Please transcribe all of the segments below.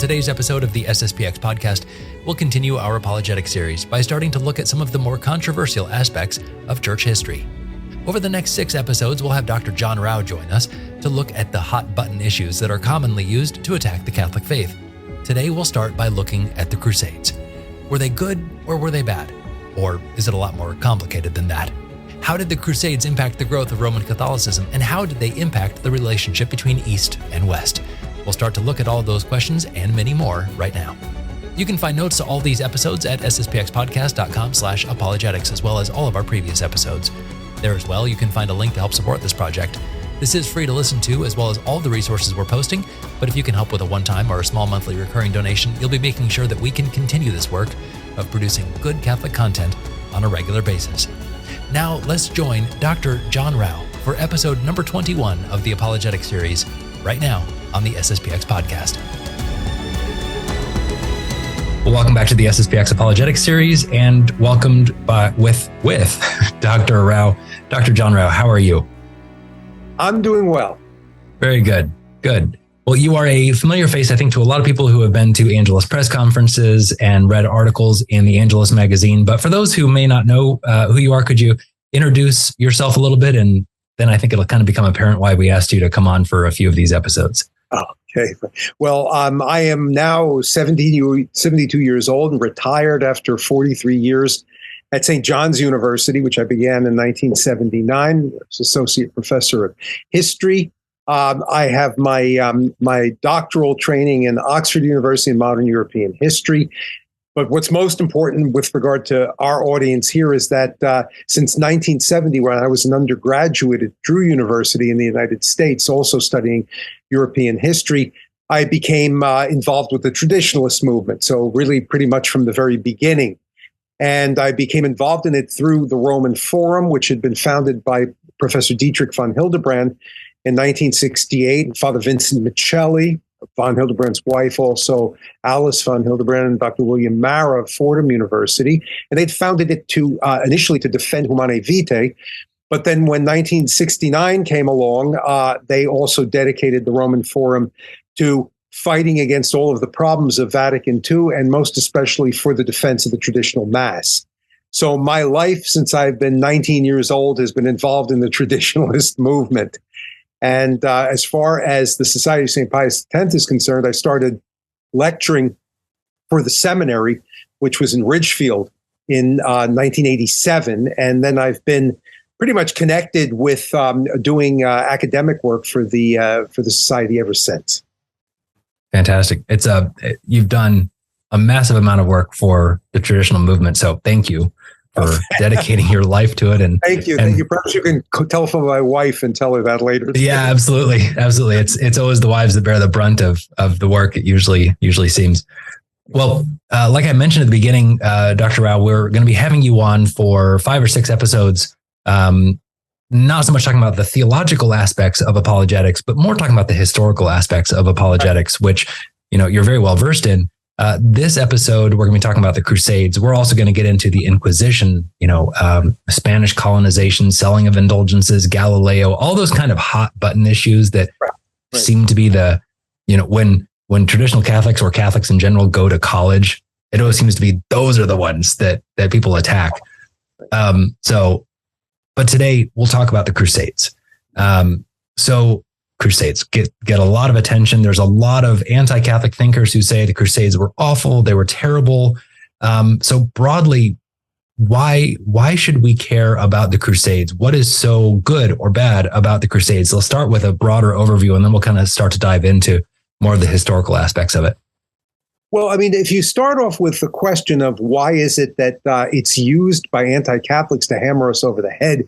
today's episode of the SSPX Podcast, we'll continue our Apologetics Series by starting to look at some of the more controversial aspects of church history. Over the next 6 episodes, we'll have Dr. John Rao join us to look at the hot-button issues that are commonly used to attack the Catholic faith. Today, we'll start by looking at the Crusades. Were they good or were they bad? Or is it a lot more complicated than that? How did the Crusades impact the growth of Roman Catholicism, and how did they impact the relationship between East and West? We'll start to look at all of those questions and many more right now. You can find notes to all these episodes at sspxpodcast.com/apologetics, as well as all of our previous episodes. There as well, you can find a link to help support this project. This is free to listen to, as well as all the resources we're posting, but if you can help with a one-time or a small monthly recurring donation, you'll be making sure that we can continue this work of producing good Catholic content on a regular basis. Now, let's join Dr. John Rao for episode number 21 of the Apologetics Series, right now on the SSPX Podcast. Well, welcome back to the SSPX Apologetics Series, and welcomed with Dr. Rao. Dr. John Rao, how are you? I'm doing well. Very good. Good. Well, you are a familiar face, I think, to a lot of people who have been to Angelus press conferences and read articles in the Angelus magazine. But for those who may not know who you are, could you introduce yourself a little bit? And then I think it'll kind of become apparent why we asked you to come on for a few of these episodes. Okay. Well, I am now 72 years old and retired after 43 years at St. John's University, which I began in 1979 as associate professor of history. I have my doctoral training in Oxford University in modern European history. But what's most important with regard to our audience here is that since 1970, when I was an undergraduate at Drew University in the United States, also studying European history, I became involved with the traditionalist movement. So really pretty much from the very beginning. And I became involved in it through the Roman Forum, which had been founded by Professor Dietrich von Hildebrand in 1968, and Father Vincent Michelli, von Hildebrand's wife, also Alice von Hildebrand, and Dr. William Mara of Fordham University. And they'd founded it to initially to defend Humanae Vitae. But then when 1969 came along, they also dedicated the Roman Forum to fighting against all of the problems of Vatican II, and most especially for the defense of the traditional Mass. So my life since I've been 19 years old has been involved in the traditionalist movement. And as far as the Society of St. Pius X is concerned, I started lecturing for the seminary, which was in Ridgefield in 1987. And then I've been pretty much connected with doing academic work for the Society ever since. Fantastic. You've done a massive amount of work for the traditional movement. So thank you for dedicating your life to it. And Thank you. Perhaps you can telephone my wife and tell her that later. Yeah, absolutely. Absolutely. It's always the wives that bear the brunt of the work. It usually seems. Well, like I mentioned at the beginning, Dr. Rao, we're going to be having you on for 5 or 6 episodes. Not so much talking about the theological aspects of apologetics, but more talking about the historical aspects of apologetics, which, you're very well versed in. This episode, we're going to be talking about the Crusades. We're also going to get into the Inquisition, Spanish colonization, selling of indulgences, Galileo, all those kind of hot button issues that seem to be when traditional Catholics or Catholics in general go to college, it always seems to be those are the ones that people attack. But today we'll talk about the Crusades. So Crusades get a lot of attention. There's a lot of anti-Catholic thinkers who say the Crusades were awful. They were terrible. So broadly, why should we care about the Crusades? What is so good or bad about the Crusades? Let's start with a broader overview, and then we'll kind of start to dive into more of the historical aspects of it. Well, I mean, if you start off with the question of why is it that it's used by anti-Catholics to hammer us over the head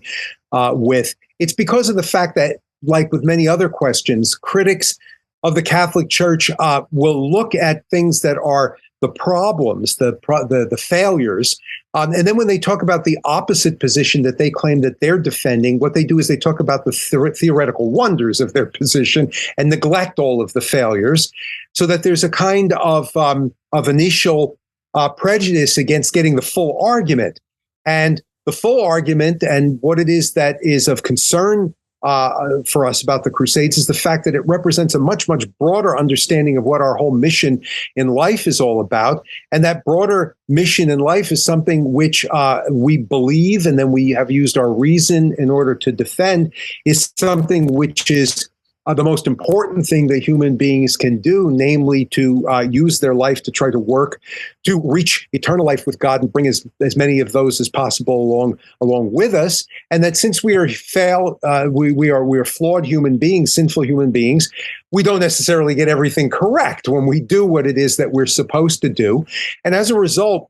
it's because of the fact that, like with many other questions, critics of the Catholic Church will look at things that are the problems, the failures. And then when they talk about the opposite position that they claim that they're defending, what they do is they talk about the theoretical wonders of their position and neglect all of the failures, so that there's a kind of initial prejudice against getting the full argument. And the full argument and what it is that is of concern for us about the Crusades is the fact that it represents a much, much broader understanding of what our whole mission in life is all about. And that broader mission in life is something which we believe, and then we have used our reason in order to defend, is something which is the most important thing that human beings can do, namely to use their life to try to work to reach eternal life with God and bring as many of those as possible along with us. And that since we are we are flawed human beings, sinful human beings, we don't necessarily get everything correct when we do what it is that we're supposed to do. And as a result,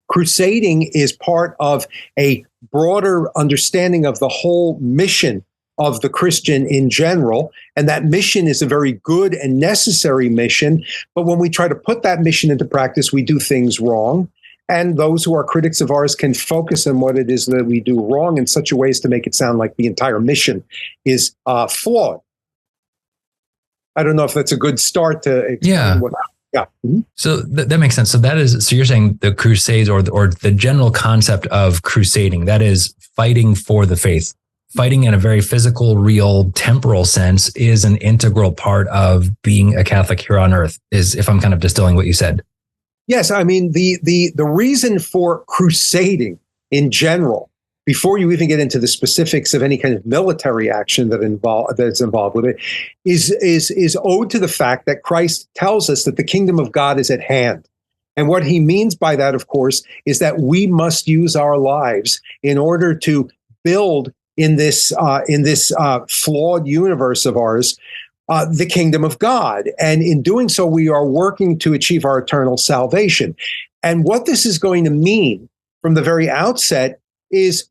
crusading is part of a broader understanding of the whole mission of the Christian in general. And that mission is a very good and necessary mission. But when we try to put that mission into practice, we do things wrong. And those who are critics of ours can focus on what it is that we do wrong in such a way as to make it sound like the entire mission is flawed. I don't know if that's a good start to explain what. Yeah. Mm-hmm. So that makes sense. So you're saying the Crusades or the general concept of crusading, that is fighting for the faith. Fighting in a very physical, real, temporal sense is an integral part of being a Catholic here on earth, is if I'm kind of distilling what you said. Yes, I mean, the reason for crusading in general, before you even get into the specifics of any kind of military action that's involved with it, is owed to the fact that Christ tells us that the kingdom of God is at hand. And what he means by that, of course, is that we must use our lives in order to build in this flawed universe of ours, the kingdom of God. And in doing so, we are working to achieve our eternal salvation. And what this is going to mean from the very outset is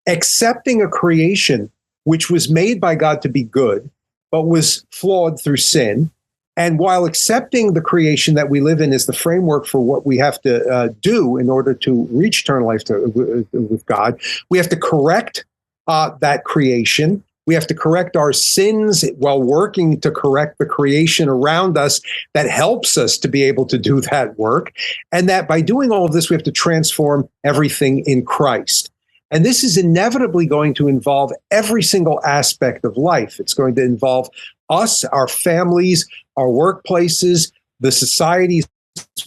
accepting a creation which was made by God to be good, but was flawed through sin. And while accepting the creation that we live in as the framework for what we have to do in order to reach eternal life with God, we have to correct that creation. We have to correct our sins while working to correct the creation around us that helps us to be able to do that work. And that by doing all of this, we have to transform everything in Christ. And this is inevitably going to involve every single aspect of life. It's going to involve us, our families, our workplaces, the societies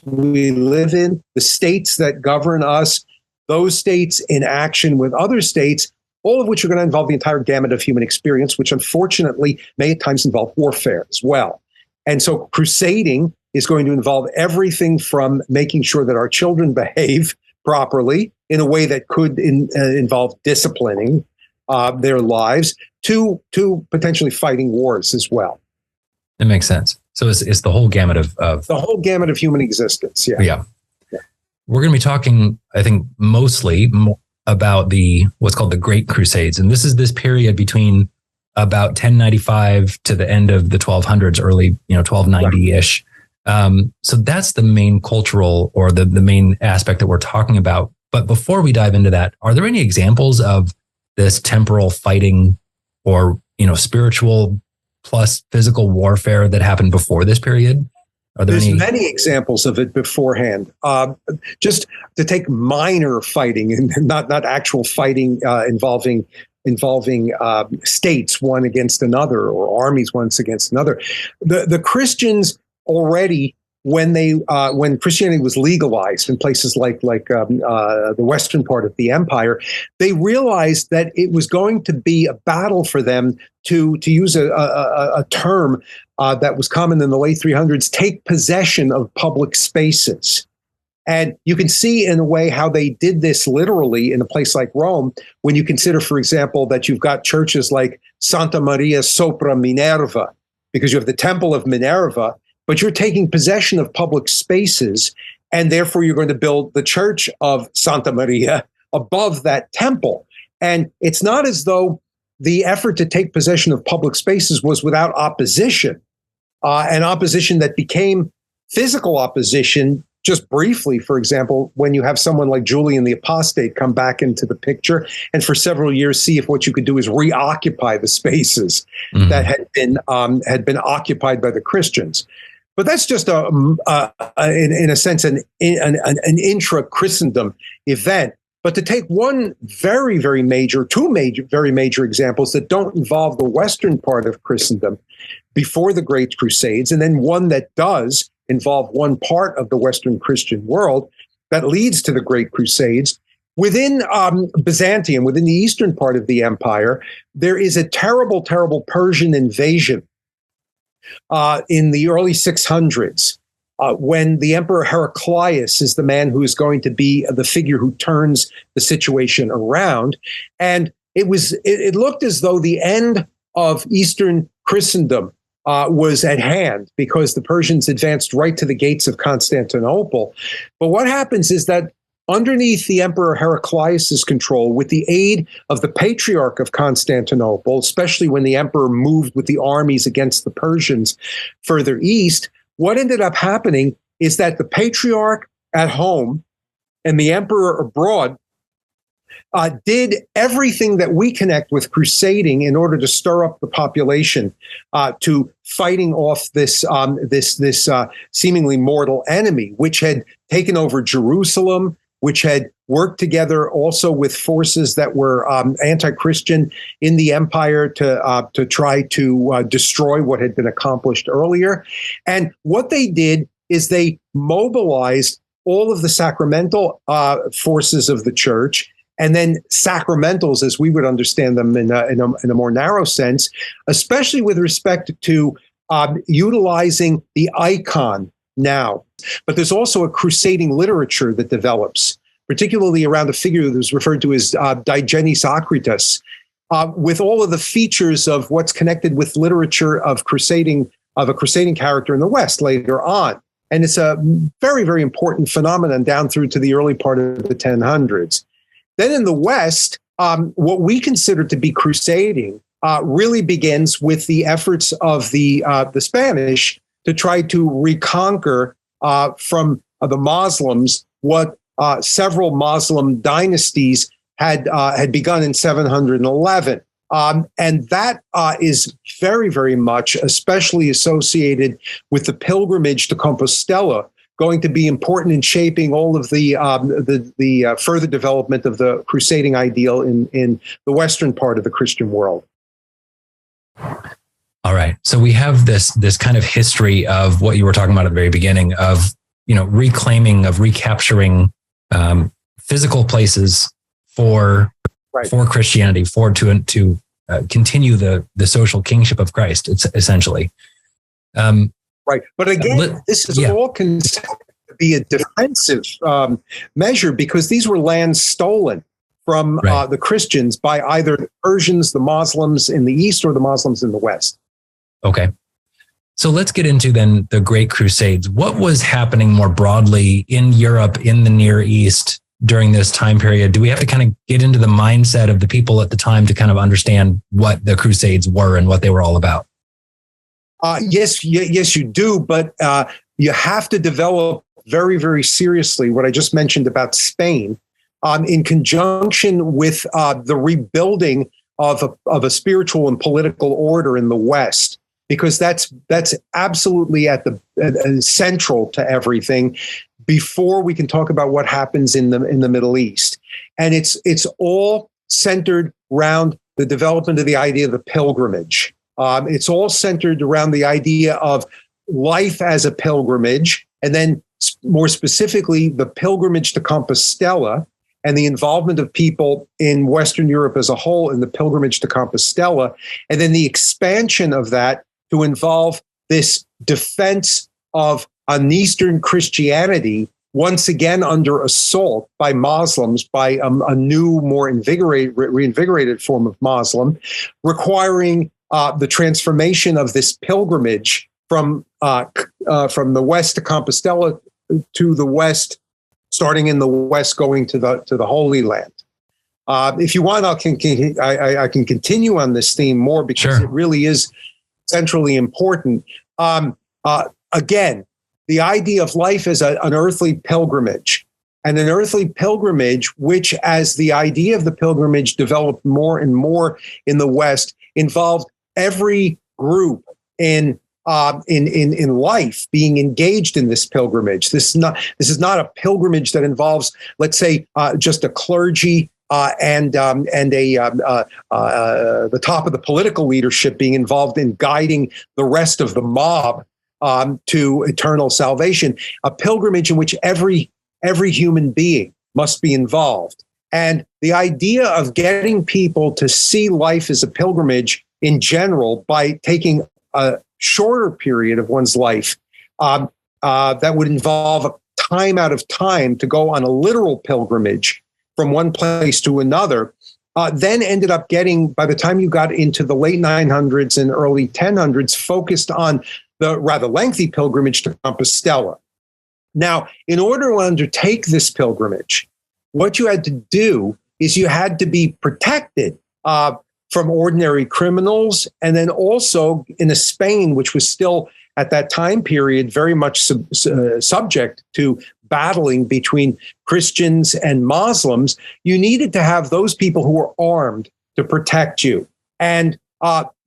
we live in, the states that govern us, those states in action with other states, all of which are going to involve the entire gamut of human experience, which unfortunately may at times involve warfare as well. And so crusading is going to involve everything from making sure that our children behave properly in a way that could involve disciplining their lives to potentially fighting wars as well. That makes sense. So it's the whole gamut of the whole gamut of human existence. Yeah. Yeah. We're going to be talking, I think, mostly about what's called the Great Crusades. And this is this period between about 1095 to the end of the 1200s, early, 1290-ish. So that's the main cultural or the main aspect that we're talking about. But before we dive into that, are there any examples of this temporal fighting or, spiritual plus physical warfare that happened before this period? There's many examples of it beforehand. Just to take minor fighting and not actual fighting involving states one against another or armies one against another. The Christians already, when Christianity was legalized in places like the western part of the empire, they realized that it was going to be a battle for them to use a term that was common in the late 300s, take possession of public spaces. And you can see in a way how they did this literally in a place like Rome, when you consider, for example, that you've got churches like Santa Maria sopra Minerva, because you have the Temple of Minerva, but you're taking possession of public spaces, and therefore you're going to build the Church of Santa Maria above that temple. And it's not as though the effort to take possession of public spaces was without opposition, an opposition that became physical opposition just briefly. For example, when you have someone like Julian the Apostate come back into the picture and for several years see if what you could do is reoccupy the spaces that had been occupied by the Christians. But that's just in a sense an intra-Christendom event. But to take very major examples that don't involve the Western part of Christendom before the Great Crusades, and then one that does involve one part of the Western Christian world that leads to the Great Crusades. Within Byzantium, within the eastern part of the empire, there is a terrible, terrible Persian invasion in the early 600s. When the Emperor Heraclius is the man who is going to be the figure who turns the situation around. And it looked as though the end of Eastern Christendom was at hand, because the Persians advanced right to the gates of Constantinople. But what happens is that underneath the Emperor Heraclius's control, with the aid of the Patriarch of Constantinople, especially when the emperor moved with the armies against the Persians further east, what ended up happening is that the Patriarch at home and the emperor abroad did everything that we connect with crusading in order to stir up the population to fighting off this seemingly mortal enemy, which had taken over Jerusalem, which had worked together also with forces that were anti-Christian in the empire to try to destroy what had been accomplished earlier. And what they did is they mobilized all of the sacramental forces of the church, and then sacramentals, as we would understand them in a more narrow sense, especially with respect to utilizing the icon now. But there's also a crusading literature that develops, particularly around a figure that was referred to as Digenes Acritas, with all of the features of what's connected with literature of a crusading character in the West later on. And it's a very, very important phenomenon down through to the early part of the 1000s. Then in the West, what we consider to be crusading really begins with the efforts of the Spanish to try to reconquer from the Muslims what several Muslim dynasties had begun in 711. And that is very, very much, especially associated with the pilgrimage to Compostela, going to be important in shaping all of the further development of the crusading ideal in the Western part of the Christian world. All right. So we have this kind of history of what you were talking about at the very beginning of, recapturing physical places for Christianity, to continue the social kingship of Christ. It's essentially. Right. But again, this is all considered to be a defensive measure, because these were lands stolen from the Christians by either the Persians, the Muslims in the East, or the Muslims in the West. Okay. So let's get into then the Great Crusades. What was happening more broadly in Europe, in the Near East during this time period? Do we have to kind of get into the mindset of the people at the time to kind of understand what the Crusades were and what they were all about? Yes, you do. But you have to develop very, very seriously what I just mentioned about Spain in conjunction with the rebuilding of a spiritual and political order in the West, because that's absolutely at the central to everything before we can talk about what happens in the Middle East. And it's all centered around the development of the idea of the pilgrimage. It's all centered around the idea of life as a pilgrimage, and then more specifically, the pilgrimage to Compostela and the involvement of people in Western Europe as a whole in the pilgrimage to Compostela, and then the expansion of that to involve this defense of an Eastern Christianity, once again under assault by Muslims, by a new, more reinvigorated form of Muslim, requiring the transformation of this pilgrimage from the West to Compostela to the West, starting in the West, going to the Holy Land. If you want, I can continue on this theme more, because it really is centrally important. Again, the idea of life as an earthly pilgrimage, and an earthly pilgrimage, which, as the idea of the pilgrimage developed more and more in the West, involved every group in in life being engaged in this pilgrimage. This is not a pilgrimage that involves, let's say, just a clergy and the top of the political leadership being involved in guiding the rest of the mob to eternal salvation. A pilgrimage in which every human being must be involved. And the idea of getting people to see life as a pilgrimage in general by taking a shorter period of one's life that would involve a time out of time to go on a literal pilgrimage from one place to another, then ended up getting, by the time you got into the late 900s and early 1000s, focused on the rather lengthy pilgrimage to Compostela. Now, in order to undertake this pilgrimage, what you had to do is you had to be protected from ordinary criminals, and then also in a Spain, which was still at that time period very much subject to battling between Christians and Muslims, you needed to have those people who were armed to protect you. And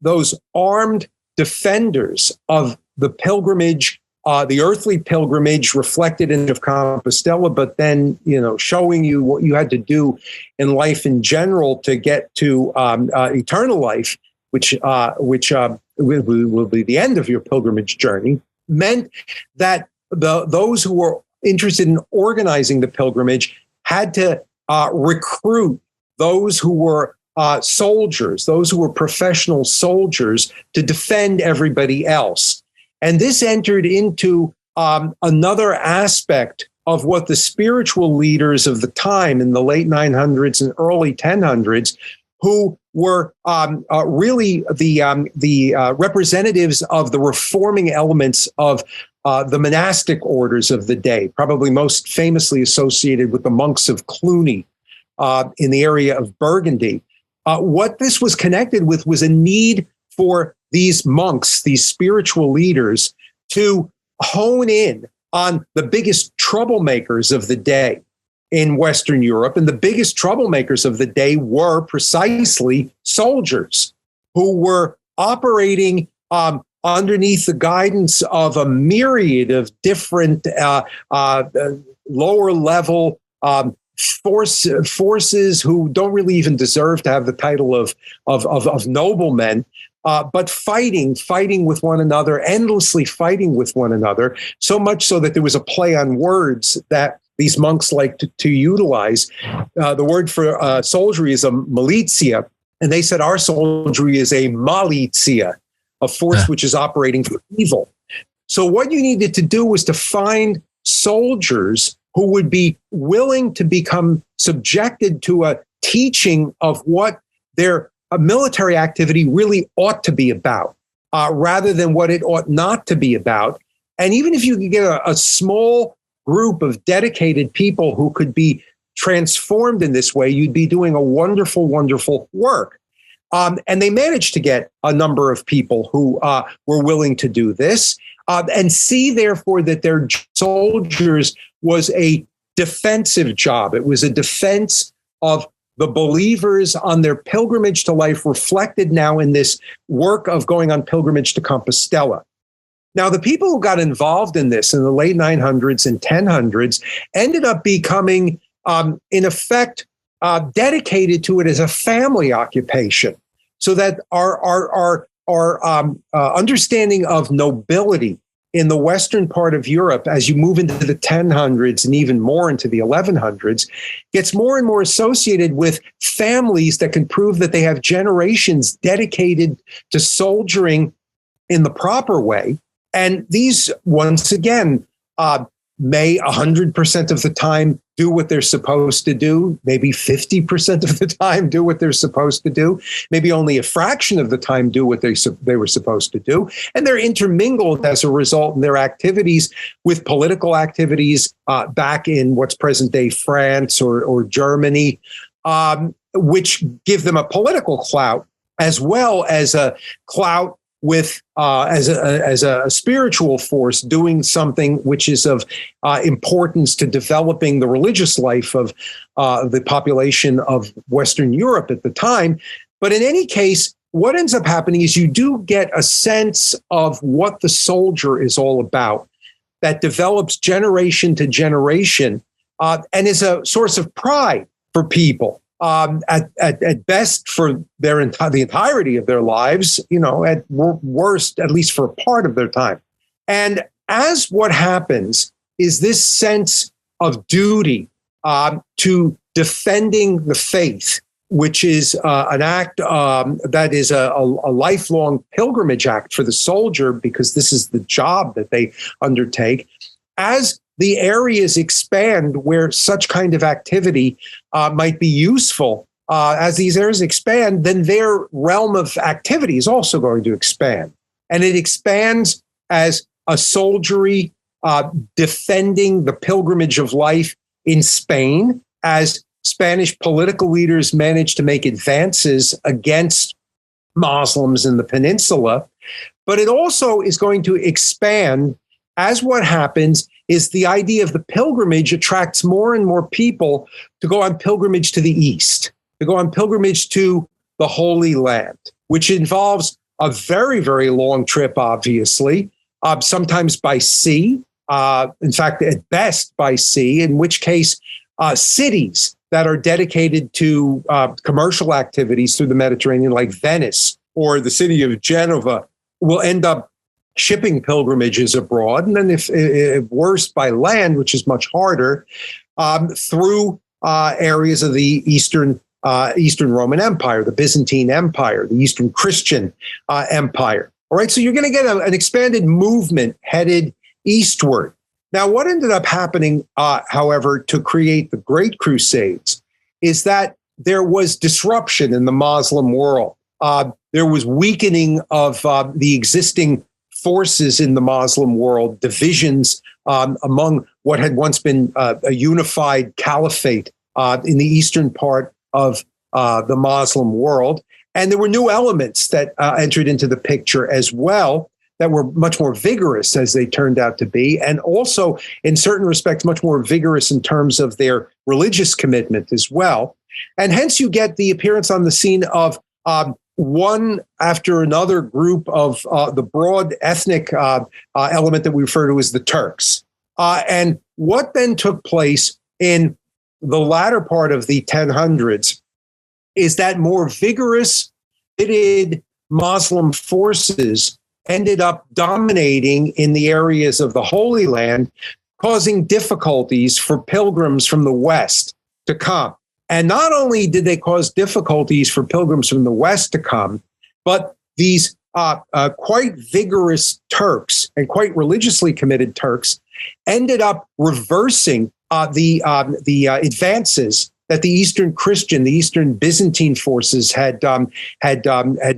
those armed defenders of the pilgrimage, the earthly pilgrimage reflected in of Compostela, but then, showing you what you had to do in life in general to get to eternal life, which will be the end of your pilgrimage journey, meant that those who were interested in organizing the pilgrimage had to recruit those who were soldiers, those who were professional soldiers, to defend everybody else. And this entered into another aspect of what the spiritual leaders of the time in the late 900s and early 1000s, who were really the representatives of the reforming elements of the monastic orders of the day, probably most famously associated with the monks of Cluny in the area of Burgundy. What this was connected with was a need for these monks, these spiritual leaders, to hone in on the biggest troublemakers of the day in Western Europe. And the biggest troublemakers of the day were precisely soldiers who were operating underneath the guidance of a myriad of different lower level forces who don't really even deserve to have the title of noblemen, but fighting with one another, endlessly fighting with one another, so much so that there was a play on words that these monks liked to utilize. The word for soldiery is a militia, and they said our soldiery is a malitia, a force which is operating for evil. So what you needed to do was to find soldiers who would be willing to become subjected to a teaching of what their military activity really ought to be about, rather than what it ought not to be about. And even if you could get a small group of dedicated people who could be transformed in this way, you'd be doing a wonderful, wonderful work. And they managed to get a number of people who were willing to do this, and see, therefore, that their soldiers was a defensive job. It was a defense of the believers on their pilgrimage to life, reflected now in this work of going on pilgrimage to Compostela. Now, the people who got involved in this in the late 900s and 1000s ended up becoming, in effect, dedicated to it as a family occupation, so that our understanding of nobility in the western part of Europe, as you move into the 1000s and even more into the 1100s, gets more and more associated with families that can prove that they have generations dedicated to soldiering in the proper way. And these, once again, may 100% of the time do what they're supposed to do, maybe 50% of the time do what they're supposed to do, maybe only a fraction of the time do what they were supposed to do. And they're intermingled as a result in their activities with political activities back in what's present-day France or Germany, which give them a political clout as well as a clout with as a spiritual force, doing something which is of importance to developing the religious life of the population of Western Europe at the time. But in any case, what ends up happening is you do get a sense of what the soldier is all about that develops generation to generation and is a source of pride for people. At best for the entirety of their lives, at worst, at least for a part of their time. And as what happens is this sense of duty to defending the faith, which is an act that is a lifelong pilgrimage act for the soldier, because this is the job that they undertake. As the areas expand where such kind of activity might be useful, as these areas expand, then their realm of activity is also going to expand. And it expands as a soldiery defending the pilgrimage of life in Spain, as Spanish political leaders managed to make advances against Muslims in the peninsula. But it also is going to expand as what happens is the idea of the pilgrimage attracts more and more people to go on pilgrimage to the east, to go on pilgrimage to the Holy Land, which involves a very, very long trip, obviously, sometimes by sea. In fact, at best by sea, in which case cities that are dedicated to commercial activities through the Mediterranean, like Venice or the city of Genova, will end up shipping pilgrimages abroad. And then if worse by land, which is much harder, through areas of the Eastern Roman Empire, the Byzantine Empire, the Eastern Christian Empire. All right, so you're going to get an expanded movement headed eastward. Now, what ended up happening, however, to create the Great Crusades is that there was disruption in the Muslim world. There was weakening of the existing forces in the Muslim world, divisions among what had once been a unified caliphate in the eastern part of the Muslim world. And there were new elements that entered into the picture as well that were much more vigorous, as they turned out to be, and also, in certain respects, much more vigorous in terms of their religious commitment as well. And hence you get the appearance on the scene of one after another group of the broad ethnic element that we refer to as the Turks. And what then took place in the latter part of the 1000s is that more vigorous, pitted Muslim forces ended up dominating in the areas of the Holy Land, causing difficulties for pilgrims from the West to come. And not only did they cause difficulties for pilgrims from the West to come, but these quite vigorous Turks and quite religiously committed Turks ended up reversing the advances that the Eastern Christian, the Eastern Byzantine forces had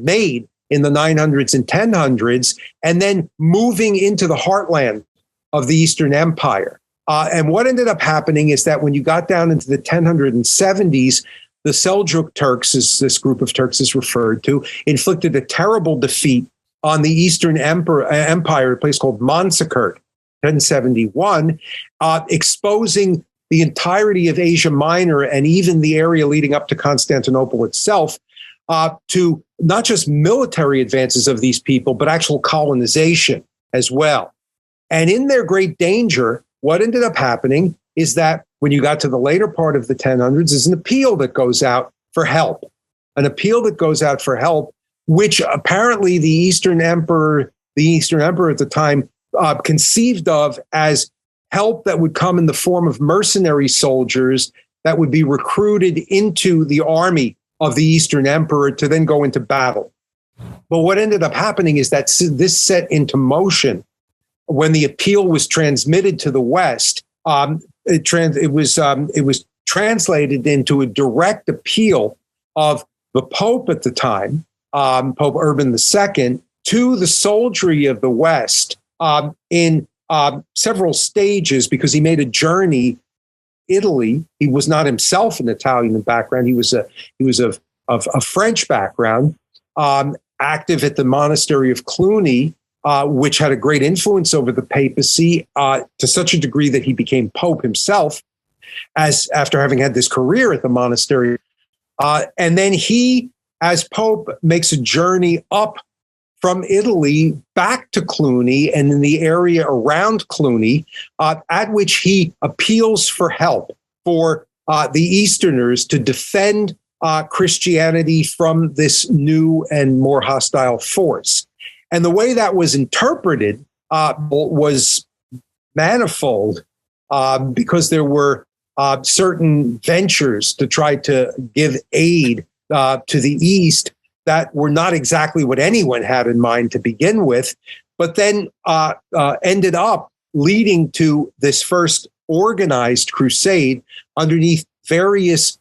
made in the 900s and 1000s, and then moving into the heartland of the Eastern Empire. And what ended up happening is that when you got down into the 1070s, the Seljuk Turks, as this group of Turks is referred to, inflicted a terrible defeat on the Eastern Empire, a place called Manzikert, 1071, exposing the entirety of Asia Minor and even the area leading up to Constantinople itself to not just military advances of these people, but actual colonization as well. And in their great danger, what ended up happening is that when you got to the later part of the 1000s, is an appeal that goes out for help. An appeal that goes out for help, which apparently the Eastern Emperor at the time conceived of as help that would come in the form of mercenary soldiers that would be recruited into the army of the Eastern Emperor to then go into battle. But what ended up happening is that this set into motion when the appeal was transmitted to the West. It was translated into a direct appeal of the Pope at the time, Pope Urban II, to the soldiery of the West in several stages, because he made a journey. Italy. He was not himself an Italian background. He was of French background, active at the monastery of Cluny, which had a great influence over the papacy to such a degree that he became Pope himself, as after having had this career at the monastery. And then he as Pope makes a journey up from Italy back to Cluny and in the area around Cluny, at which he appeals for help for the Easterners to defend Christianity from this new and more hostile force. And the way that was interpreted was manifold, because there were certain ventures to try to give aid to the East that were not exactly what anyone had in mind to begin with, but then ended up leading to this first organized crusade underneath various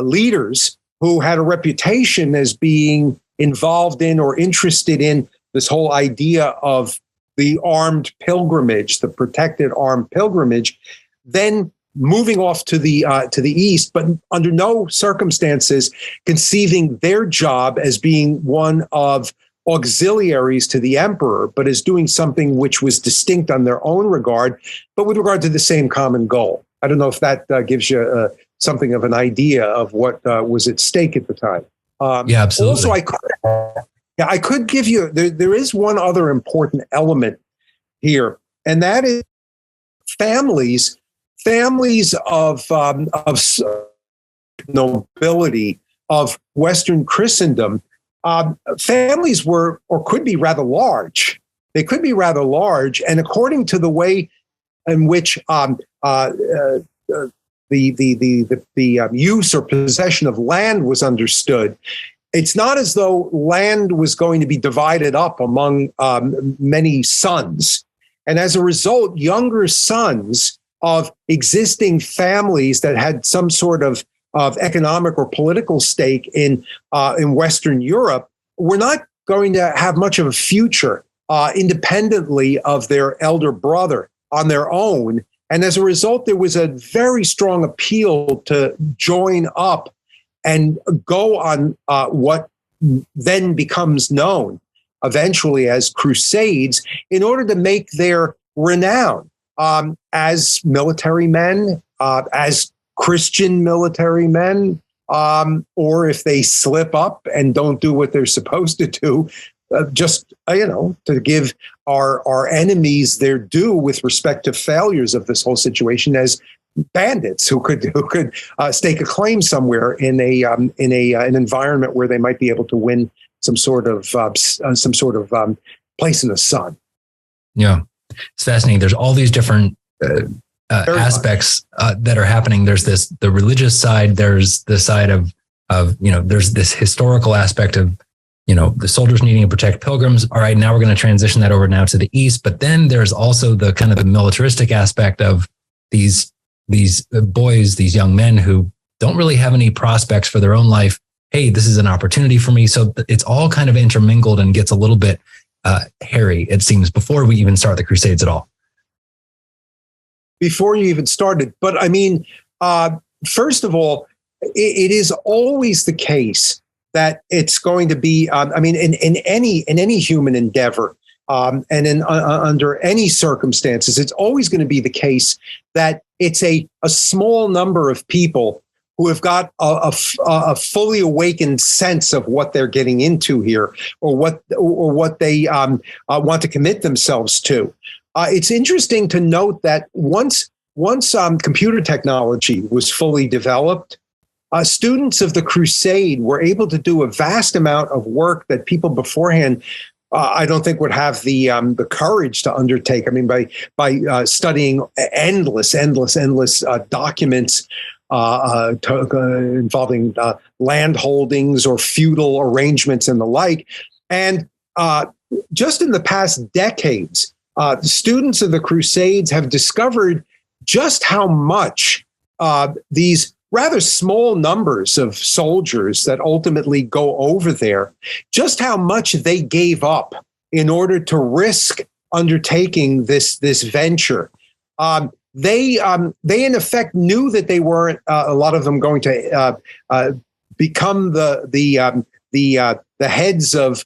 leaders who had a reputation as being involved in or interested in this whole idea of the armed pilgrimage, the protected armed pilgrimage, then moving off to the east, but under no circumstances conceiving their job as being one of auxiliaries to the emperor, but as doing something which was distinct on their own regard, but with regard to the same common goal. I don't know if that gives you something of an idea of what was at stake at the time. Yeah, absolutely. Also, I could give you, there is one other important element here, and that is families of nobility, of Western Christendom. Families were, or could be, rather large. They could be rather large, and according to the way in which the use or possession of land was understood, it's not as though land was going to be divided up among many sons. And as a result, younger sons of existing families that had some sort of economic or political stake in Western Europe were not going to have much of a future independently of their elder brother on their own. And as a result, there was a very strong appeal to join up and go on what then becomes known eventually as Crusades in order to make their renown as military men, as Christian military men, or if they slip up and don't do what they're supposed to do, to give our enemies their due with respect to failures of this whole situation as bandits who could stake a claim somewhere in an environment where they might be able to win some sort of place in the sun. Yeah, it's fascinating. There's all these different aspects that are happening. There's the religious side. There's the side of there's this historical aspect of the soldiers needing to protect pilgrims. All right, now we're going to transition that over now to the east. But then there's also the kind of the militaristic aspect of these boys, these young men who don't really have any prospects for their own life. Hey, this is an opportunity for me. So it's all kind of intermingled and gets a little bit hairy, it seems, before we even start the Crusades at all. Before you even started. But I mean, first of all, it is always the case that it's going to be, in any human endeavor, and under any circumstances, it's always going to be the case that it's a small number of people who have got a fully awakened sense of what they're getting into here, or what they want to commit themselves to. It's interesting to note that once computer technology was fully developed, students of the Crusade were able to do a vast amount of work that people beforehand, I don't think, would have the courage to undertake. I mean, by studying endless documents involving land holdings or feudal arrangements and the like. And just in the past decades, students of the Crusades have discovered just how much these rather small numbers of soldiers that ultimately go over there, just how much they gave up in order to risk undertaking this venture. They in effect knew that they weren't, a lot of them, going to become the heads of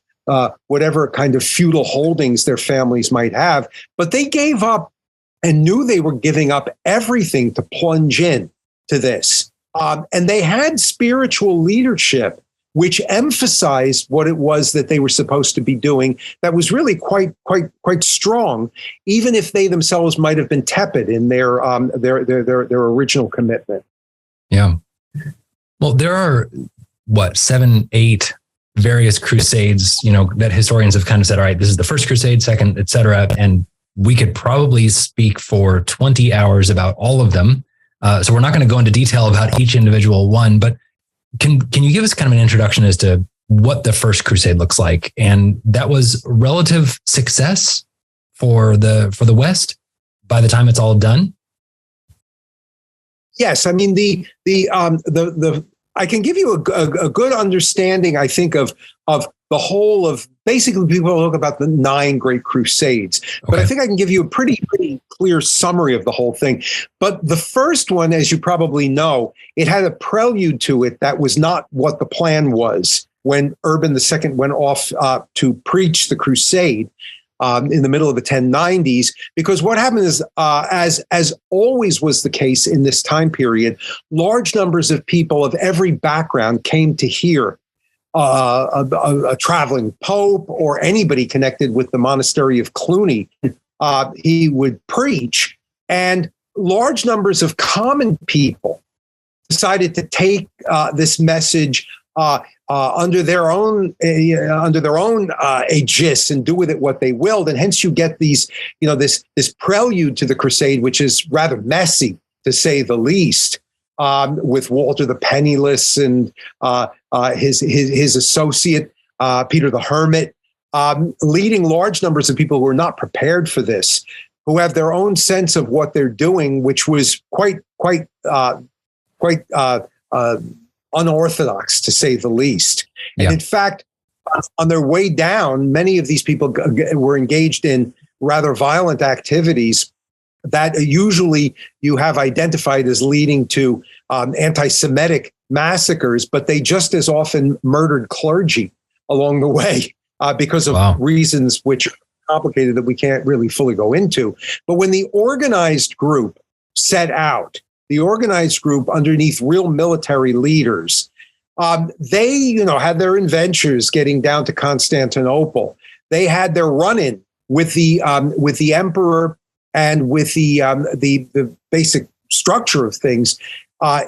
whatever kind of feudal holdings their families might have, but they gave up and knew they were giving up everything to plunge in to this. And they had spiritual leadership, which emphasized what it was that they were supposed to be doing. That was really quite strong, even if they themselves might have been tepid in their original commitment. Yeah. Well, there are 7, 8 various crusades, that historians have kind of said, all right, this is the first crusade, second, et cetera. And we could probably speak for 20 hours about all of them. So we're not going to go into detail about each individual one, but can you give us kind of an introduction as to what the first crusade looks like? And that was relative success for the West by the time it's all done? Yes, I mean the I can give you a good understanding, I think, of the whole of basically people talk about the 9 great crusades, but I think I can give you a pretty clear summary of the whole thing. But the first one, as you probably know, it had a prelude to it that was not what the plan was when Urban II went off to preach the crusade in the middle of the 1090s, because what happened is, as always was the case in this time period, large numbers of people of every background came to hear a traveling pope or anybody connected with the monastery of Cluny. He would preach, and large numbers of common people decided to take this message under their own aegis and do with it what they willed, and hence you get these, this prelude to the crusade, which is rather messy to say the least, with Walter the Penniless and his associate Peter the Hermit, leading large numbers of people who are not prepared for this, who have their own sense of what they're doing, which was quite unorthodox, to say the least. And in fact, on their way down, many of these people were engaged in rather violent activities that usually you have identified as leading to anti-Semitic massacres, but they just as often murdered clergy along the way because of reasons which are complicated that we can't really fully go into. But when the organized group set out, the organized group underneath real military leaders, they, had their adventures getting down to Constantinople. They had their run-in with the emperor and with the basic structure of things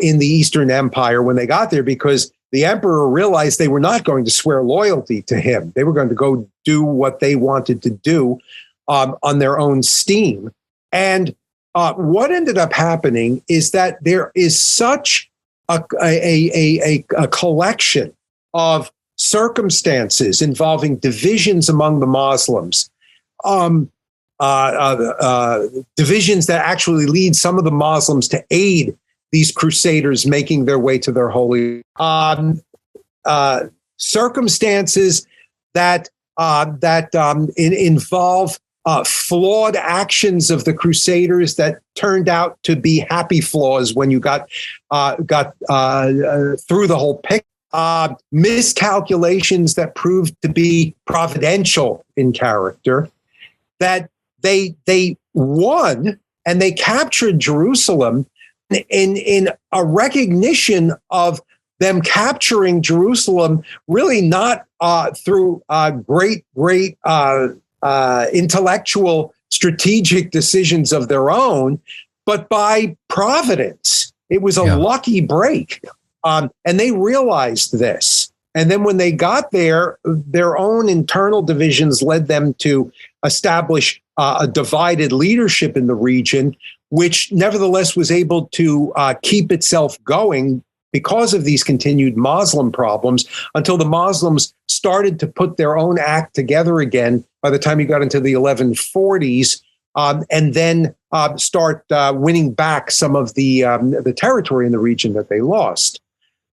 in the Eastern Empire when they got there, because the emperor realized they were not going to swear loyalty to him. They were going to go do what they wanted to do on their own steam. And what ended up happening is that there is such a collection of circumstances involving divisions among the Muslims, divisions that actually lead some of the Muslims to aid these crusaders making their way to their holy circumstances that involve flawed actions of the crusaders that turned out to be happy flaws when you got through the whole picture. Miscalculations that proved to be providential in character, that they won and they captured Jerusalem in a recognition of them capturing Jerusalem, really not through great intellectual strategic decisions of their own, but by providence. It was a lucky break. And they realized this. And then when they got there, their own internal divisions led them to establish a divided leadership in the region, which nevertheless was able to keep itself going because of these continued Muslim problems until the Muslims started to put their own act together again by the time you got into the 1140s, and then start winning back some of the territory in the region that they lost.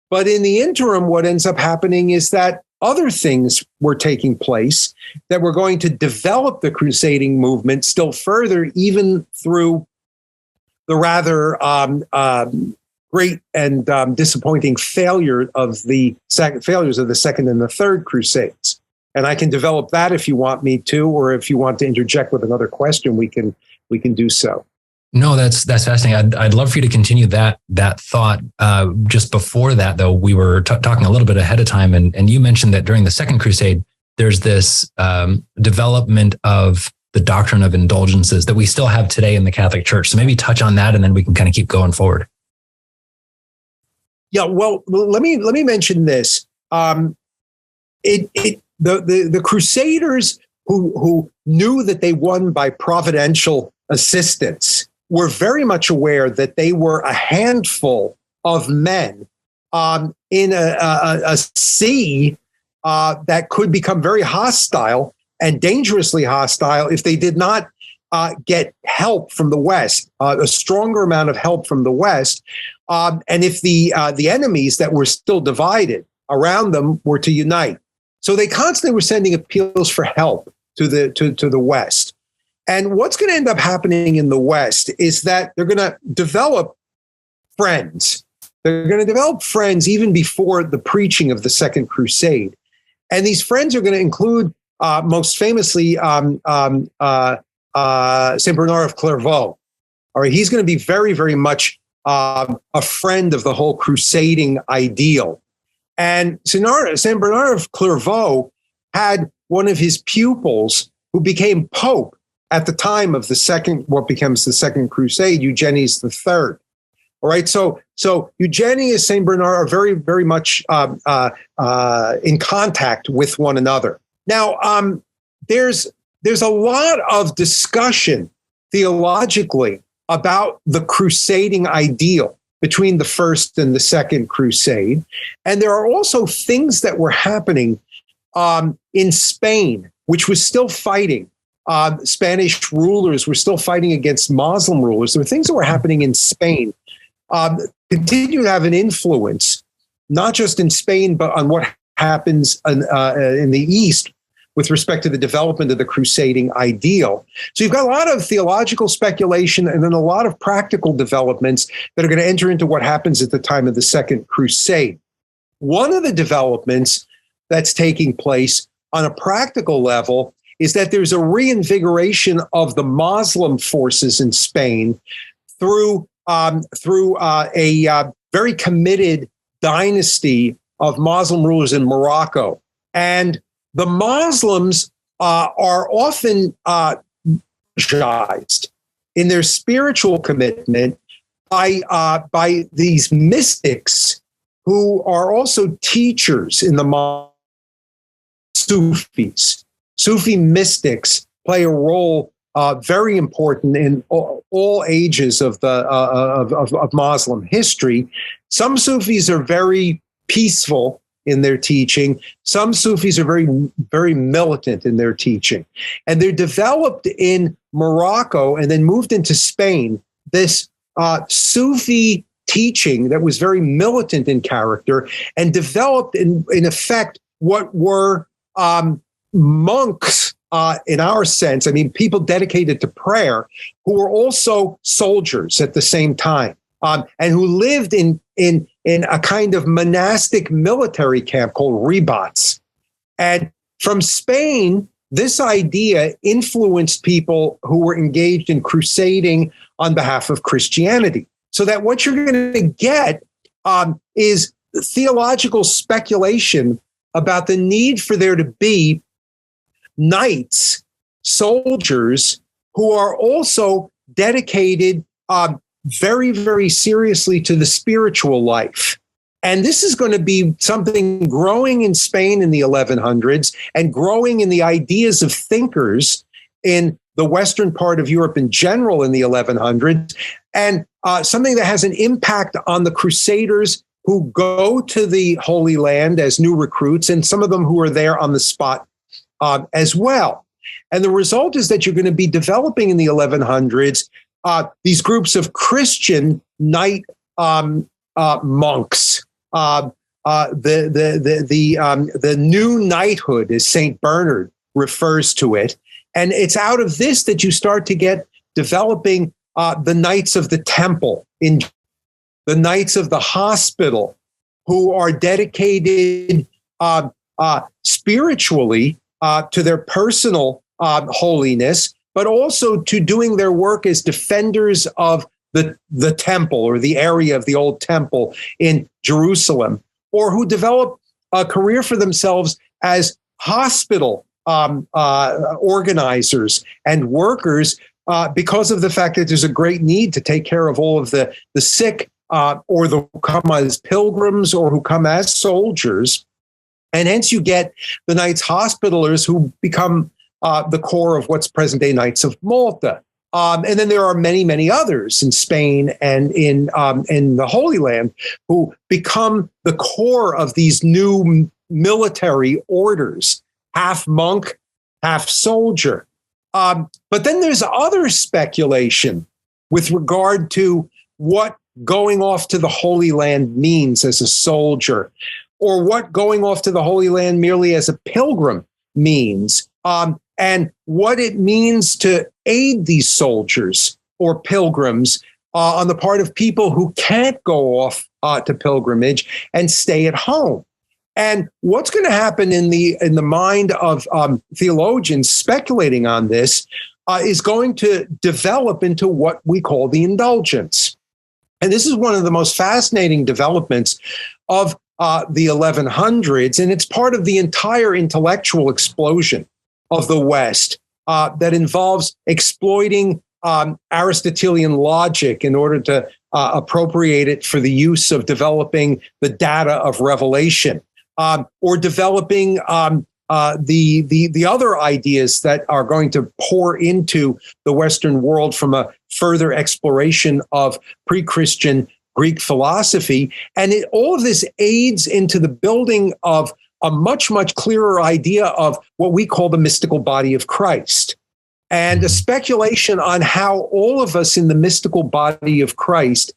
But in the interim, what ends up happening is that other things were taking place that were going to develop the crusading movement still further, even through the rather great and disappointing failures of the Second and the Third Crusades. And I can develop that if you want me to, or if you want to interject with another question, we can do so. No, that's fascinating. I'd love for you to continue that thought. Just before that, though, we were talking a little bit ahead of time, and you mentioned that during the Second Crusade, there's this development of the doctrine of indulgences that we still have today in the Catholic Church. So maybe touch on that, and then we can kind of keep going forward. Yeah, well, let me mention this. The Crusaders who knew that they won by providential assistance were very much aware that they were a handful of men in a sea that could become very hostile and dangerously hostile if they did not get help from the West, a stronger amount of help from the West, and if the enemies that were still divided around them were to unite. So they constantly were sending appeals for help to the West. And what's going to end up happening in the West is that they're going to develop friends. They're going to develop friends even before the preaching of the Second Crusade. And these friends are going to include, most famously, St. Bernard of Clairvaux. All right, he's going to be very, very much a friend of the whole crusading ideal. And St. Bernard of Clairvaux had one of his pupils who became Pope at the time of what becomes the Second Crusade, Eugenius III. All right, so Eugenius, St. Bernard are very, very much in contact with one another. Now, there's a lot of discussion theologically about the crusading ideal between the First and the Second Crusade. And there are also things that were happening in Spain, which was still fighting. Spanish rulers were still fighting against Muslim rulers. There were things that were happening in Spain, continue to have an influence, not just in Spain, but on what happens in the East with respect to the development of the crusading ideal. So you've got a lot of theological speculation and then a lot of practical developments that are going to enter into what happens at the time of the Second Crusade. One of the developments that's taking place on a practical level is that there's a reinvigoration of the Muslim forces in Spain through a very committed dynasty of Muslim rulers in Morocco. And the Muslims are often energized in their spiritual commitment by these mystics who are also teachers in the Sufis. Sufi mystics play a role very important in all ages of Muslim history. Some Sufis are very peaceful in their teaching. Some Sufis are very, very militant in their teaching. And they're developed in Morocco and then moved into Spain, this Sufi teaching that was very militant in character and developed in effect what were monks in our sense. I mean, people dedicated to prayer who were also soldiers at the same time. And who lived in a kind of monastic military camp called rebats. And from Spain, this idea influenced people who were engaged in crusading on behalf of Christianity. So that what you're going to get is theological speculation about the need for there to be knights, soldiers, who are also dedicated very, very seriously to the spiritual life. And this is going to be something growing in Spain in the 1100s and growing in the ideas of thinkers in the western part of Europe in general in the 1100s, and something that has an impact on the Crusaders who go to the Holy Land as new recruits, and some of them who are there on the spot as well. And the result is that you're going to be developing in the 1100s these groups of Christian knight monks, the new knighthood, as Saint Bernard refers to it, and it's out of this that you start to get developing the Knights of the Temple, in the Knights of the Hospital, who are dedicated spiritually to their personal holiness, but also to doing their work as defenders of the temple or the area of the old temple in Jerusalem, or who develop a career for themselves as hospital organizers and workers because of the fact that there's a great need to take care of all of the sick or who come as pilgrims or who come as soldiers. And hence you get the Knights Hospitallers, who become the core of what's present-day Knights of Malta. And then there are many, many others in Spain and in the Holy Land who become the core of these new military orders, half monk, half soldier. But then there's other speculation with regard to what going off to the Holy Land means as a soldier, or what going off to the Holy Land merely as a pilgrim means, and what it means to aid these soldiers or pilgrims on the part of people who can't go off to pilgrimage and stay at home. And what's going to happen in the mind of theologians speculating on this is going to develop into what we call the indulgence. And this is one of the most fascinating developments of the 1100s, and it's part of the entire intellectual explosion of the West that involves exploiting Aristotelian logic in order to appropriate it for the use of developing the data of revelation, or developing the other ideas that are going to pour into the Western world from a further exploration of pre-Christian Greek philosophy. And all of this aids into the building of a much, much clearer idea of what we call the mystical body of Christ, and a speculation on how all of us in the mystical body of Christ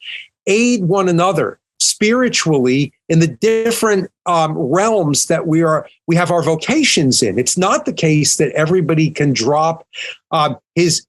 aid one another spiritually in the different realms that we have our vocations in. It's not the case that everybody can drop his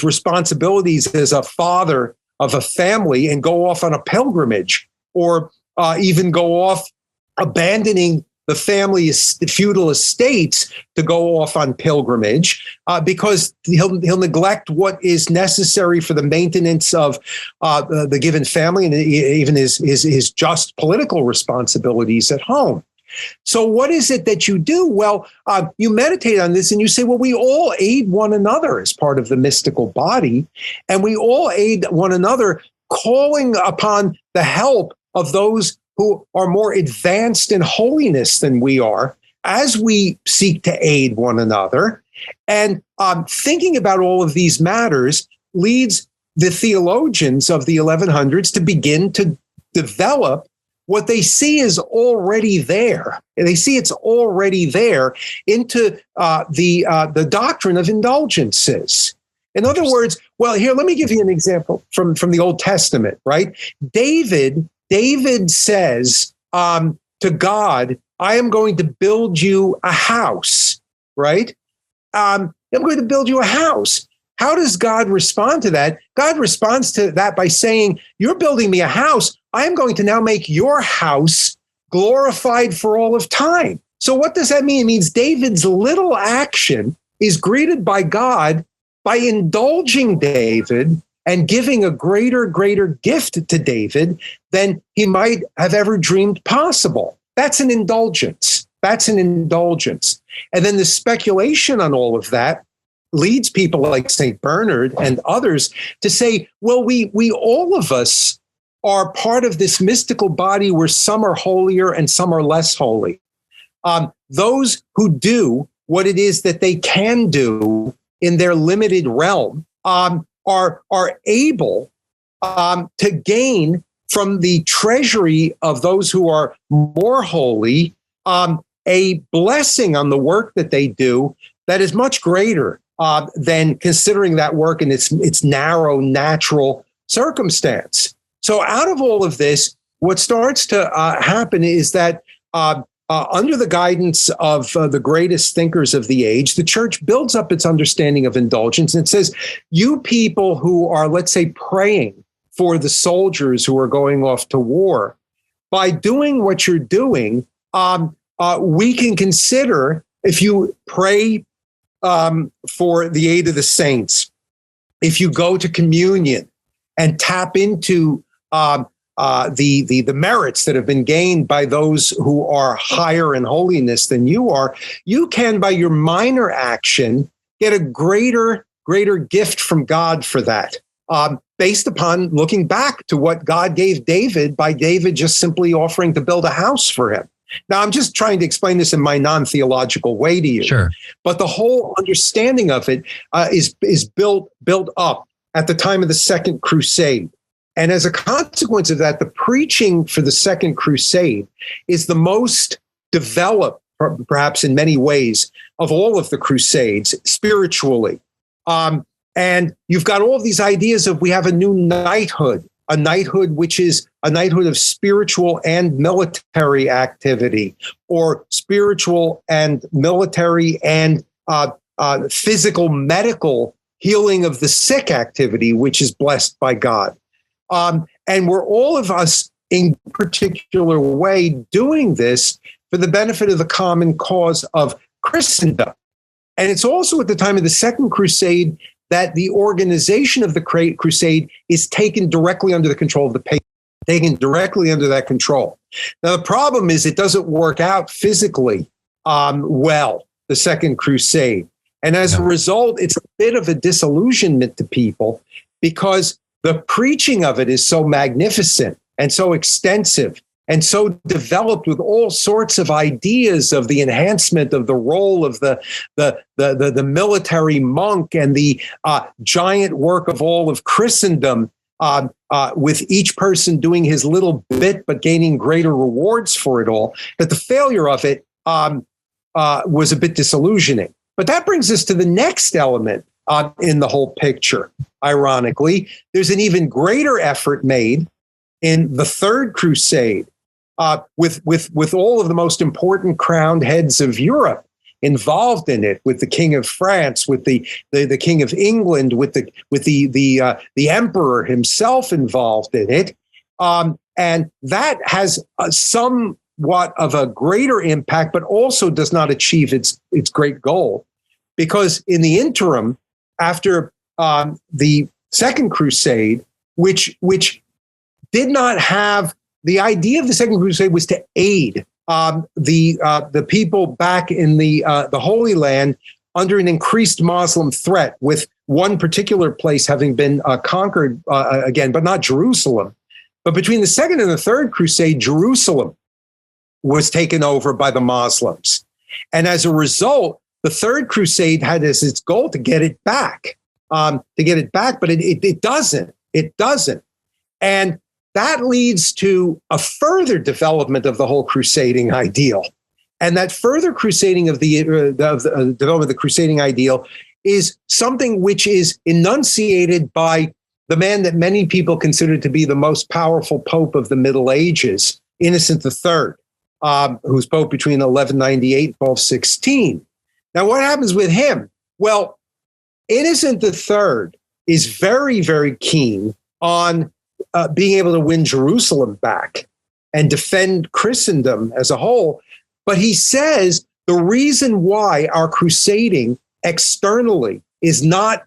responsibilities as a father of a family and go off on a pilgrimage, or even go off abandoning the family's feudal estates to go off on pilgrimage, because he'll neglect what is necessary for the maintenance of the given family and even his just political responsibilities at home. So what is it that you do? Well, you meditate on this and you say, well, we all aid one another as part of the mystical body, and we all aid one another, calling upon the help of those who are more advanced in holiness than we are, as we seek to aid one another. And thinking about all of these matters leads the theologians of the 1100s to begin to develop what they see is already there. And they see it's already there into the doctrine of indulgences. In other words, well, here, let me give you an example from the Old Testament, right? David says to God, I am going to build you a house, right? I'm going to build you a house. How does God respond to that? God responds to that by saying, you're building me a house. I'm going to now make your house glorified for all of time. So what does that mean? It means David's little action is greeted by God by indulging David and giving a greater gift to David than he might have ever dreamed possible. That's an indulgence. That's an indulgence. And then the speculation on all of that leads people like St. Bernard and others to say, well, we all of us are part of this mystical body where some are holier and some are less holy. Those who do what it is that they can do in their limited realm are able to gain from the treasury of those who are more holy a blessing on the work that they do that is much greater than considering that work in its narrow natural circumstance. So out of all of this, what starts to happen is that under the guidance of the greatest thinkers of the age, the church builds up its understanding of indulgence. And it says, you people who are, let's say, praying for the soldiers who are going off to war, by doing what you're doing, we can consider, if you pray for the aid of the saints, if you go to communion and tap into the merits that have been gained by those who are higher in holiness than you are, you can, by your minor action, get a greater gift from God for that, based upon looking back to what God gave David by David just simply offering to build a house for him. Now, I'm just trying to explain this in my non-theological way to you. Sure. But the whole understanding of it is built up at the time of the Second Crusade. And as a consequence of that, the preaching for the Second Crusade is the most developed, perhaps in many ways, of all of the Crusades spiritually. And you've got all of these ideas of we have a new knighthood, a knighthood which is a knighthood of spiritual and military activity, or spiritual and military and physical, medical healing of the sick activity, which is blessed by God. And we're all of us in a particular way doing this for the benefit of the common cause of Christendom. And it's also at the time of the Second Crusade that the organization of the Crusade is taken directly under the control of the papacy, taken directly under that control. Now, the problem is it doesn't work out physically well, the Second Crusade. And as a result, it's a bit of a disillusionment to people because the preaching of it is so magnificent and so extensive and so developed with all sorts of ideas of the enhancement of the role of the military monk and the giant work of all of Christendom, with each person doing his little bit but gaining greater rewards for it all, that the failure of it was a bit disillusioning. But that brings us to the next element in the whole picture. Ironically, there's an even greater effort made in the Third Crusade, with all of the most important crowned heads of Europe involved in it, with the King of France, with the King of England, with the Emperor himself involved in it, and that has somewhat of a greater impact, but also does not achieve its great goal, because in the interim, after the Second Crusade, which did not have the idea of the Second Crusade was to aid the people back in the Holy Land under an increased Muslim threat, with one particular place having been conquered again, but not Jerusalem. But between the Second and the Third Crusade, Jerusalem was taken over by the Muslims. And as a result, the Third Crusade had as its goal to get it back, but it doesn't. It doesn't. And that leads to a further development of the whole crusading ideal. And that further crusading of the development of the crusading ideal is something which is enunciated by the man that many people consider to be the most powerful pope of the Middle Ages, Innocent III, who's pope between 1198 and 1216. Now, what happens with him? Well, Innocent III is very, very keen on being able to win Jerusalem back and defend Christendom as a whole. But he says the reason why our crusading externally is not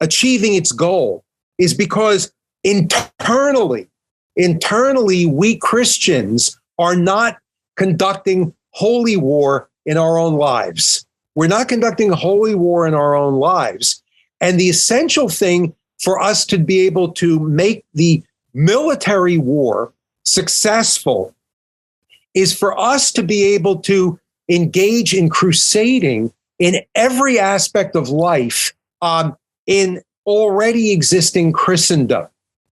achieving its goal is because internally, we Christians are not conducting holy war in our own lives. We're not conducting a holy war in our own lives. And the essential thing for us to be able to make the military war successful is for us to be able to engage in crusading in every aspect of life in already existing Christendom.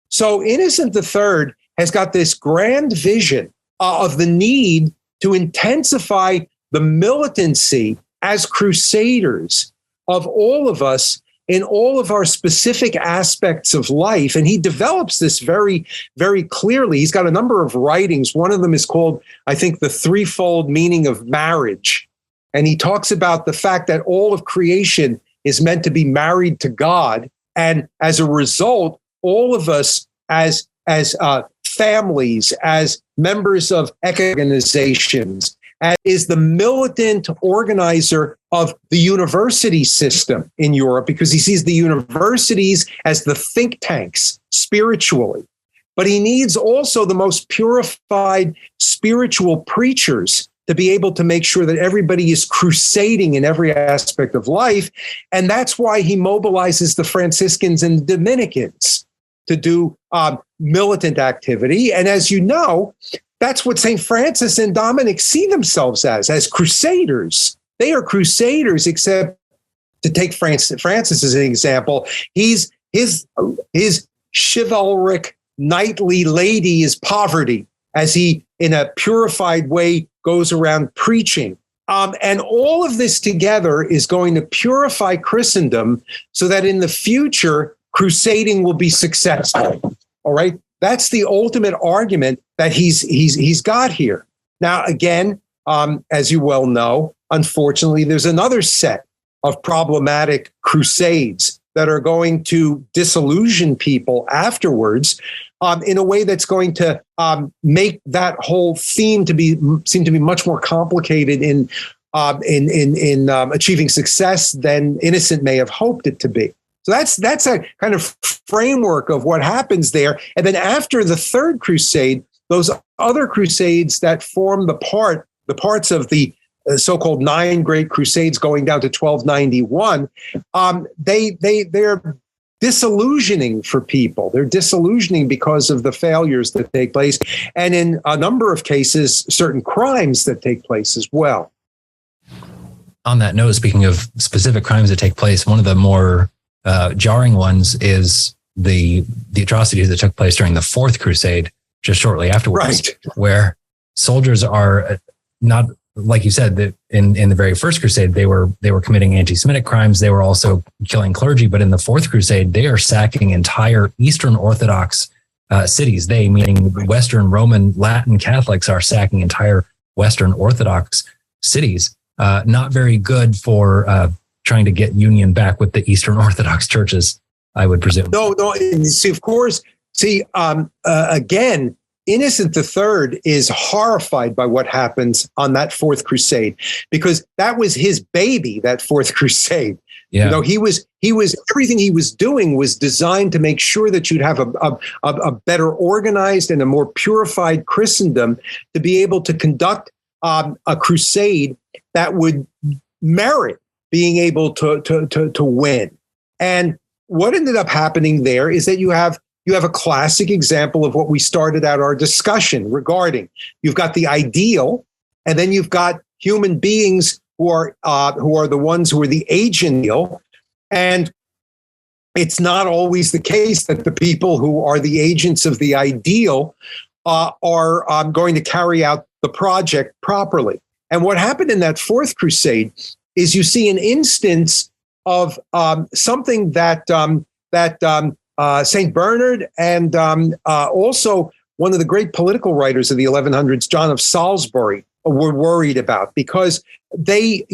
So Innocent III has got this grand vision of the need to intensify the militancy as crusaders of all of us in all of our specific aspects of life. And he develops this very, very clearly. He's got a number of writings. One of them is called, I think, The Threefold Meaning of Marriage. And he talks about the fact that all of creation is meant to be married to God. And as a result, all of us as families, as members of organizations, and is the militant organizer of the university system in Europe, because he sees the universities as the think tanks spiritually. But he needs also the most purified spiritual preachers to be able to make sure that everybody is crusading in every aspect of life. And that's why he mobilizes the Franciscans and the Dominicans to do militant activity. And as you know, that's what St. Francis and Dominic see themselves as crusaders. They are crusaders, except to take Francis as an example, his chivalric knightly lady is poverty, as he, in a purified way, goes around preaching. And all of this together is going to purify Christendom so that in the future, crusading will be successful. All right. That's the ultimate argument that he's got here. Now, again, as you well know, unfortunately, there's another set of problematic crusades that are going to disillusion people afterwards in a way that's going to make that whole theme seem to be much more complicated in achieving success than Innocent may have hoped it to be. So that's a kind of framework of what happens there. And then after the Third Crusade, those other crusades that form the parts of the so-called 9 Great Crusades going down to 1291, they're disillusioning for people. They're disillusioning because of the failures that take place, and in a number of cases, certain crimes that take place as well. On that note, speaking of specific crimes that take place, one of the more jarring ones is the atrocities that took place during the Fourth Crusade, just shortly afterwards, right, where soldiers are not, like you said, that in the very First Crusade, they were committing anti-Semitic crimes. They were also killing clergy. But in the Fourth Crusade, they are sacking entire Eastern Orthodox cities. They, meaning Western Roman Latin Catholics, are sacking entire Western Orthodox cities. Not very good for trying to get union back with the Eastern Orthodox churches, I would presume. No. See, of course. Again, Innocent III is horrified by what happens on that Fourth Crusade, because that was his baby, that Fourth Crusade. Yeah. You know, he was everything he was doing was designed to make sure that you'd have a better organized and a more purified Christendom to be able to conduct a crusade that would merit being able to win. And what ended up happening there is that you have a classic example of what we started out our discussion regarding. You've got the ideal, and then you've got human beings who are the ones who are the agential. And it's not always the case that the people who are the agents of the ideal are going to carry out the project properly. And what happened in that Fourth Crusade is you see an instance of something that St. Bernard and also one of the great political writers of the 1100s, John of Salisbury, were worried about, because they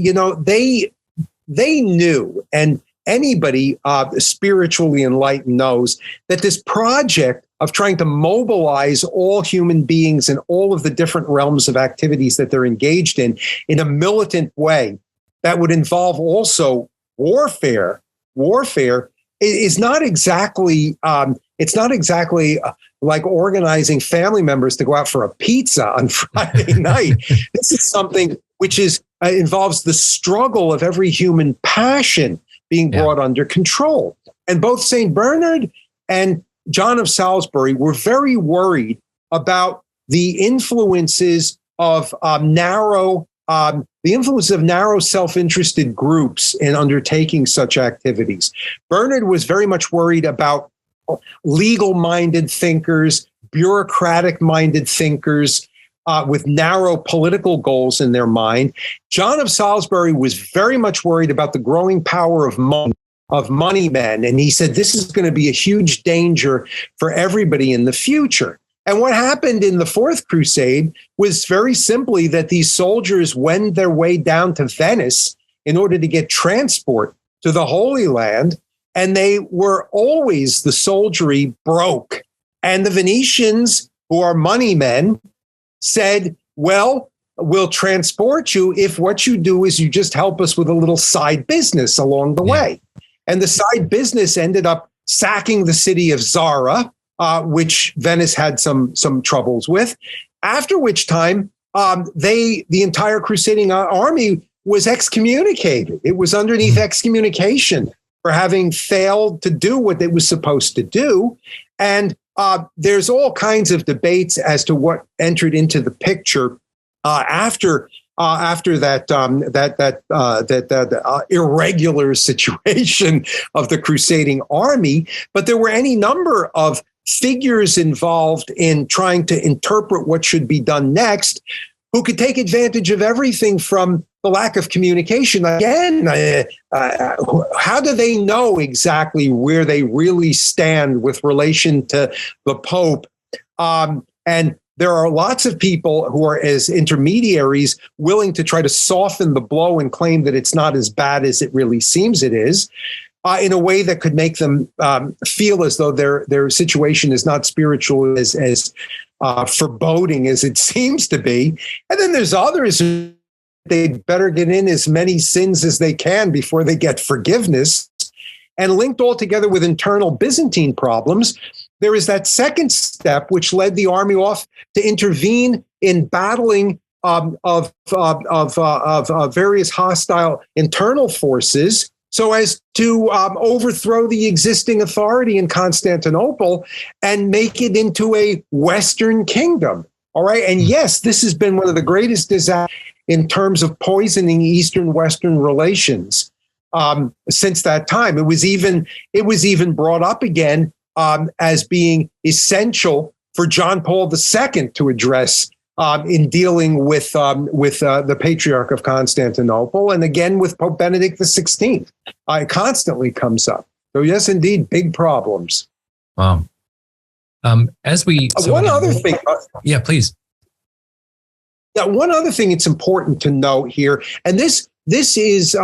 knew, and anybody spiritually enlightened knows, that this project of trying to mobilize all human beings in all of the different realms of activities that they're engaged in a militant way that would involve also warfare is not exactly like organizing family members to go out for a pizza on Friday night. This is something which involves the struggle of every human passion being brought under control. And both St. Bernard and John of Salisbury were very worried about the influences of narrow self-interested groups in undertaking such activities. Bernard was very much worried about legal-minded thinkers, bureaucratic-minded thinkers with narrow political goals in their mind. John of Salisbury was very much worried about the growing power of money men, and he said this is going to be a huge danger for everybody in the future. And what happened in the Fourth Crusade was very simply that these soldiers wend their way down to Venice in order to get transport to the Holy Land, and they were always, the soldiery, broke. And the Venetians, who are money men, said, well, we'll transport you if what you do is you just help us with a little side business along the way. And the side business ended up sacking the city of Zara, which Venice had some troubles with, after which time the entire crusading army was excommunicated. It was underneath excommunication for having failed to do what it was supposed to do. And there's all kinds of debates as to what entered into the picture after that irregular situation of the crusading army. But there were any number of figures involved in trying to interpret what should be done next, who could take advantage of everything from the lack of communication. Again, how do they know exactly where they really stand with relation to the Pope? And there are lots of people who are, as intermediaries, willing to try to soften the blow and claim that it's not as bad as it really seems it is, in a way that could make them feel as though their situation is not spiritual as foreboding as it seems to be. And then there's others who they'd better get in as many sins as they can before they get forgiveness. And linked all together with internal Byzantine problems, there is that second step, which led the army off to intervene in battling of various hostile internal forces, so as to overthrow the existing authority in Constantinople and make it into a Western kingdom. All right. And yes, this has been one of the greatest disasters in terms of poisoning Eastern-Western relations since that time. It was even brought up again as being essential for John Paul II to address in dealing with the Patriarch of Constantinople, and again with Pope Benedict XVI. It constantly comes up. So yes, indeed, big problems. Wow. As we one other thing. Yeah, please. Yeah, one other thing it's important to note here, and this is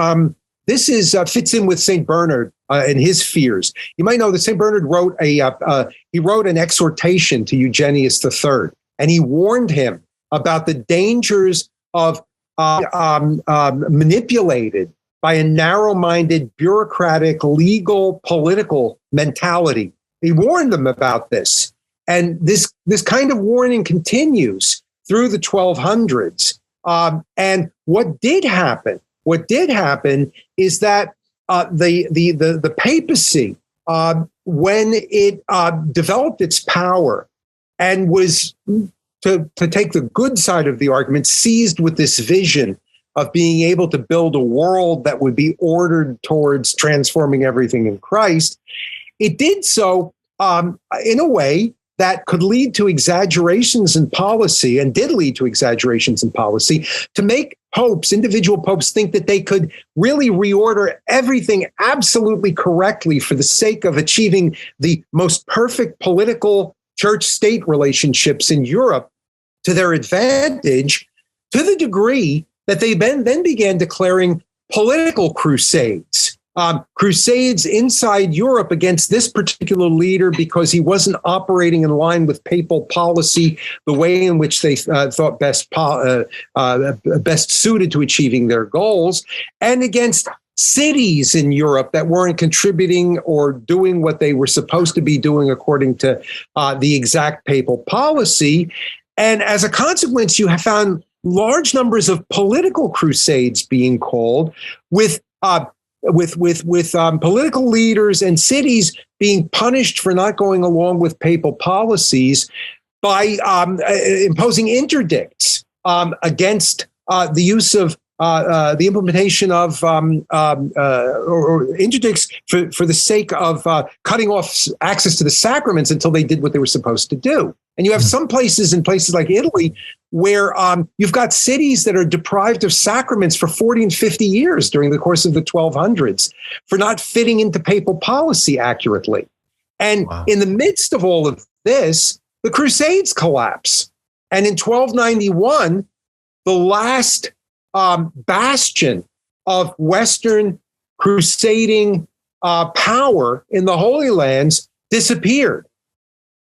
fits in with Saint Bernard and his fears. You might know that Saint Bernard wrote an exhortation to Eugenius III, and he warned him about the dangers of manipulated by a narrow-minded, bureaucratic, legal, political mentality. He warned them about this, and this kind of warning continues through the 1200s. And what did happen is that the papacy, when it developed its power and was, to take the good side of the argument, seized with this vision of being able to build a world that would be ordered towards transforming everything in Christ, it did so in a way that could lead to exaggerations in policy, and did lead to exaggerations in policy, to make popes, individual popes, think that they could really reorder everything absolutely correctly for the sake of achieving the most perfect political church-state relationships in Europe to their advantage, to the degree that they then began declaring political crusades. Crusades inside Europe against this particular leader because he wasn't operating in line with papal policy, the way in which they thought best suited to achieving their goals, and against cities in Europe that weren't contributing or doing what they were supposed to be doing according to the exact papal policy. And as a consequence, you have found large numbers of political crusades being called, with political leaders and cities being punished for not going along with papal policies by imposing interdicts against the use of the implementation of or interdicts for the sake of cutting off access to the sacraments until they did what they were supposed to do. And you have some places, in places like Italy, where you've got cities that are deprived of sacraments for 40 and 50 years during the course of the 1200s for not fitting into papal policy accurately. And in the midst of all of this, the Crusades collapse. And in 1291, the last bastion of Western crusading power in the Holy Lands disappeared.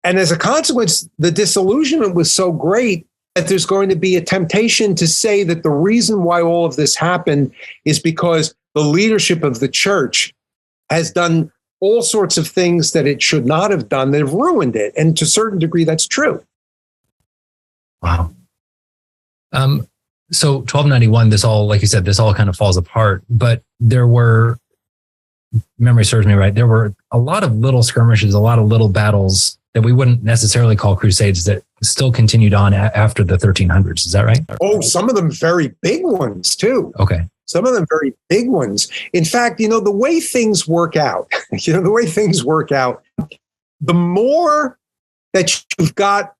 And as a consequence, the disillusionment was so great that there's going to be a temptation to say that the reason why all of this happened is because the leadership of the church has done all sorts of things that it should not have done that have ruined it. And to a certain degree, that's true. Wow. So 1291, this all, like you said, this all kind of falls apart, but there were, memory serves me right, there were a lot of little skirmishes, a lot of little battles that we wouldn't necessarily call crusades that still continued on after the 1300s. Is that right? Oh, some of them very big ones too. Okay. Some of them very big ones. In fact, the way things work out, the more that you've got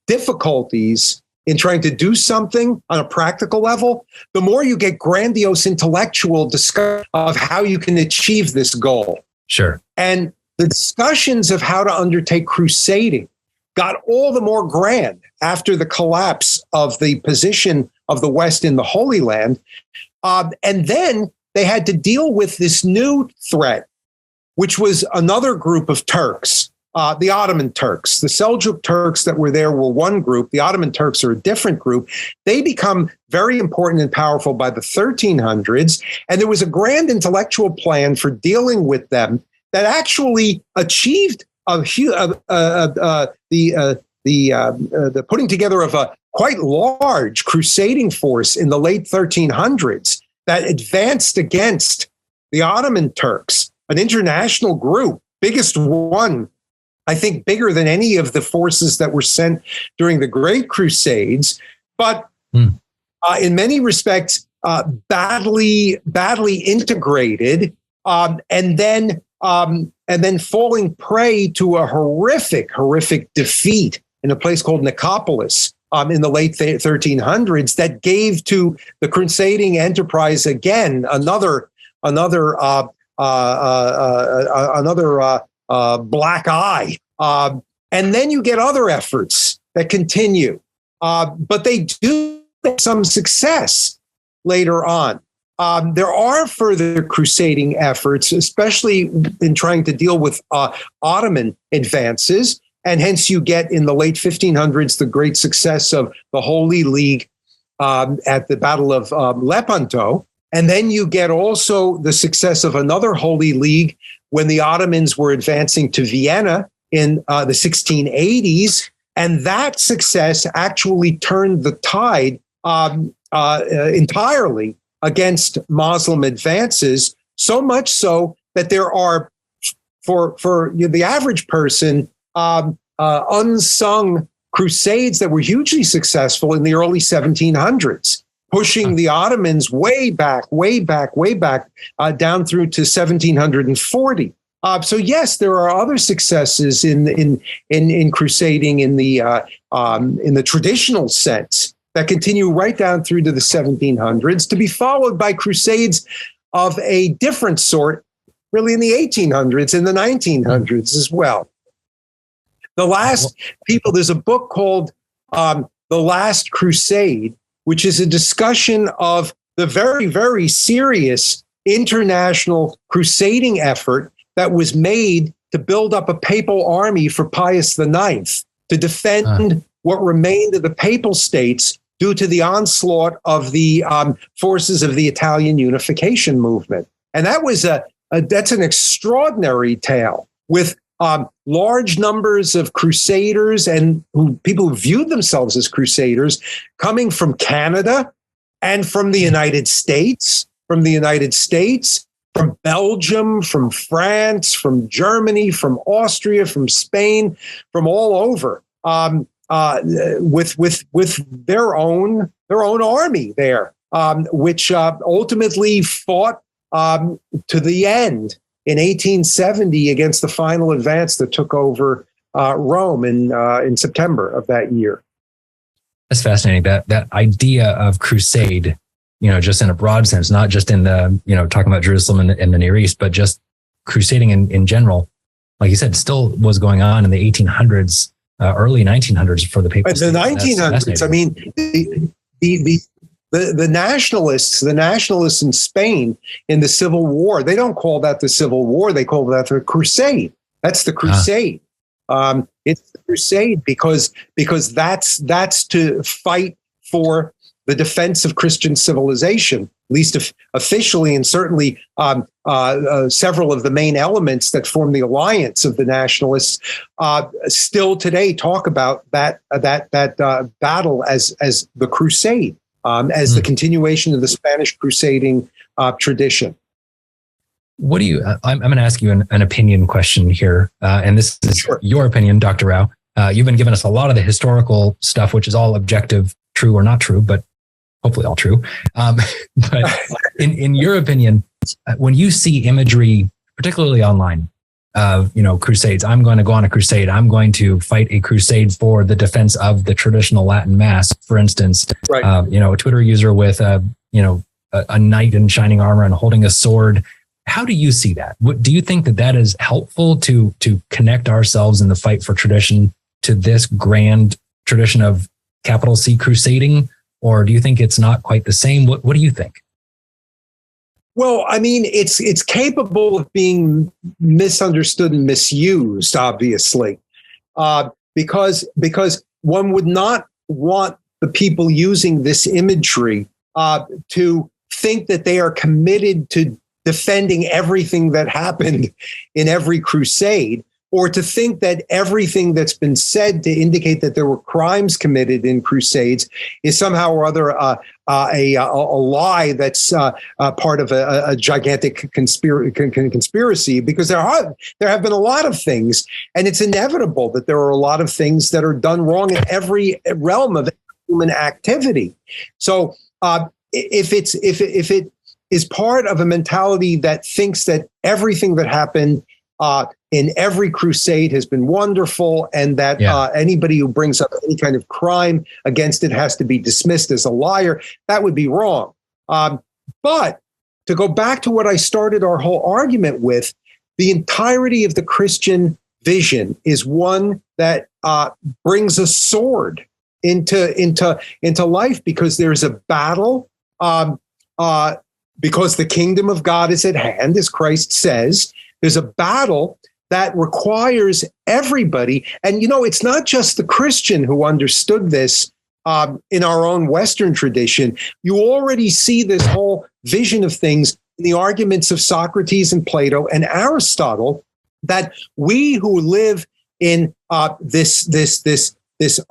difficulties in trying to do something on a practical level, the more you get grandiose intellectual discussion of how you can achieve this goal. Sure. And the discussions of how to undertake crusading got all the more grand after the collapse of the position of the West in the Holy Land. And then they had to deal with this new threat, which was another group of Turks, the Ottoman Turks. The Seljuk Turks that were there were one group. The Ottoman Turks are a different group. They become very important and powerful by the 1300s. And there was a grand intellectual plan for dealing with them that actually achieved the putting together of a quite large crusading force in the late 1300s that advanced against the Ottoman Turks, an international group, biggest one, I think bigger than any of the forces that were sent during the Great Crusades, but in many respects, badly integrated, and then falling prey to a horrific defeat in a place called Nicopolis in the late 1300s that gave to the crusading enterprise again another black eye. And then you get other efforts that continue, but they do have some success later on. There are further crusading efforts, especially in trying to deal with Ottoman advances. And hence you get in the late 1500s the great success of the Holy League at the Battle of Lepanto. And then you get also the success of another Holy League when the Ottomans were advancing to Vienna in the 1680s. And that success actually turned the tide entirely against Muslim advances, so much so that there are, for the average person, unsung crusades that were hugely successful in the early 1700s, pushing the Ottomans way back down through to 1740. So yes, there are other successes in crusading in the traditional sense that continue right down through to the 1700s, to be followed by crusades of a different sort, really in the 1800s and the 1900s as well. The last people, there's a book called The Last Crusade, which is a discussion of the very, very serious international crusading effort that was made to build up a papal army for Pius IX to defend what remained of the papal states due to the onslaught of the forces of the Italian unification movement. And that was that's an extraordinary tale with large numbers of crusaders and people who viewed themselves as crusaders coming from Canada and from the United States, from Belgium, from France, from Germany, from Austria, from Spain, from all over, with their own army there, which ultimately fought to the end in 1870 against the final advance that took over Rome in September of that year. That's fascinating. That idea of crusade, just in a broad sense, not just in the, talking about Jerusalem and the Near East, but just crusading in general, like you said, still was going on in the 1800s, early 1900s for the papal states. The 1900s. I mean, the nationalists in Spain in the Civil War, they don't call that the Civil War. They call that the Crusade. That's the Crusade. It's the crusade because that's to fight for the defense of Christian civilization, at least officially, and certainly several of the main elements that form the alliance of the nationalists still today talk about that battle as the crusade, as the continuation of the Spanish crusading tradition. What do you? I'm going to ask you an opinion question here, and this is your opinion, Dr. Rao. You've been giving us a lot of the historical stuff, which is all objective, true or not true, but hopefully all true. But in your opinion, when you see imagery, particularly online, of crusades, I'm going to go on a crusade. I'm going to fight a crusade for the defense of the traditional Latin Mass, for instance. Right. A Twitter user with a knight in shining armor and holding a sword. How do you see that? Do you think that is helpful to connect ourselves in the fight for tradition to this grand tradition of capital C crusading? Or do you think it's not quite the same? What do you think? Well, I mean, it's capable of being misunderstood and misused, obviously, because one would not want the people using this imagery to think that they are committed to defending everything that happened in every crusade, or to think that everything that's been said to indicate that there were crimes committed in crusades is somehow or other a lie that's part of a gigantic conspiracy, because there have been a lot of things, and it's inevitable that there are a lot of things that are done wrong in every realm of human activity. So if it is part of a mentality that thinks that everything that happened in every crusade has been wonderful, and that anybody who brings up any kind of crime against it has to be dismissed as a liar, that would be wrong. But to go back to what I started our whole argument with, the entirety of the Christian vision is one that brings a sword into life, because there's a battle, because the kingdom of God is at hand, as Christ says. There's a battle that requires everybody. And, it's not just the Christian who understood this in our own Western tradition. You already see this whole vision of things in the arguments of Socrates and Plato and Aristotle, that we who live in this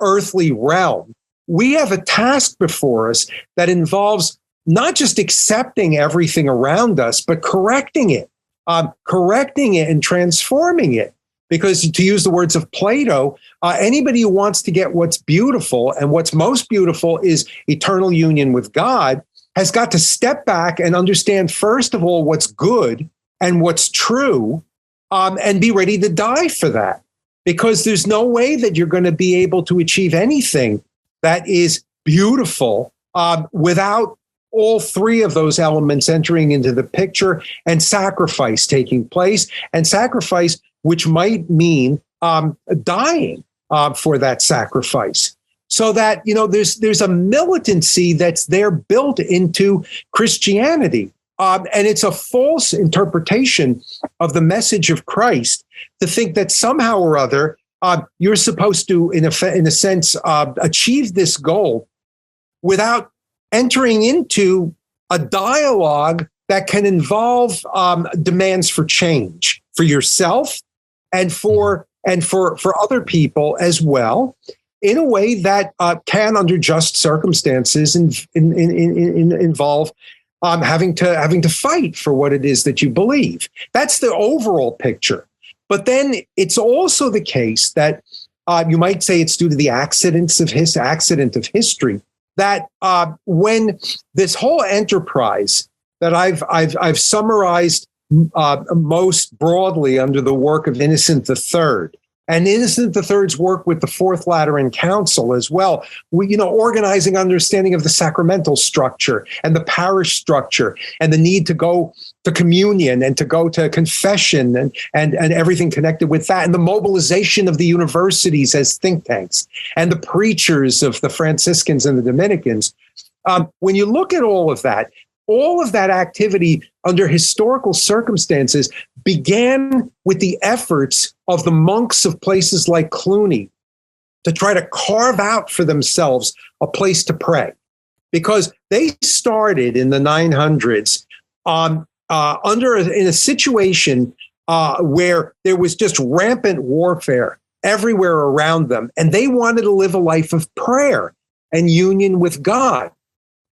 earthly realm, we have a task before us that involves not just accepting everything around us, but correcting it and transforming it. Because, to use the words of Plato, anybody who wants to get what's beautiful, and what's most beautiful is eternal union with God, has got to step back and understand, first of all, what's good and what's true, and be ready to die for that. Because there's no way that you're going to be able to achieve anything that is beautiful without all three of those elements entering into the picture, and sacrifice taking place, and sacrifice which might mean dying for that sacrifice. So that, there's a militancy that's there built into Christianity. And it's a false interpretation of the message of Christ to think that somehow or other you're supposed to, in a sense, achieve this goal without entering into a dialogue that can involve demands for change for yourself and for other people as well, in a way that can, under just circumstances, involve having to fight for what it is that you believe. That's the overall picture. But then it's also the case that you might say it's due to the accident of history, that when this whole enterprise that I've summarized most broadly under the work of Innocent III, and Innocent III's work with the Fourth Lateran Council as well, organizing understanding of the sacramental structure and the parish structure, and the need to go to communion and to go to confession and everything connected with that, and the mobilization of the universities as think tanks, and the preachers of the Franciscans and the Dominicans. When you look at all of that, all of that activity under historical circumstances began with the efforts of the monks of places like Cluny to try to carve out for themselves a place to pray. Because they started in the 900s in a situation where there was just rampant warfare everywhere around them, and they wanted to live a life of prayer and union with God.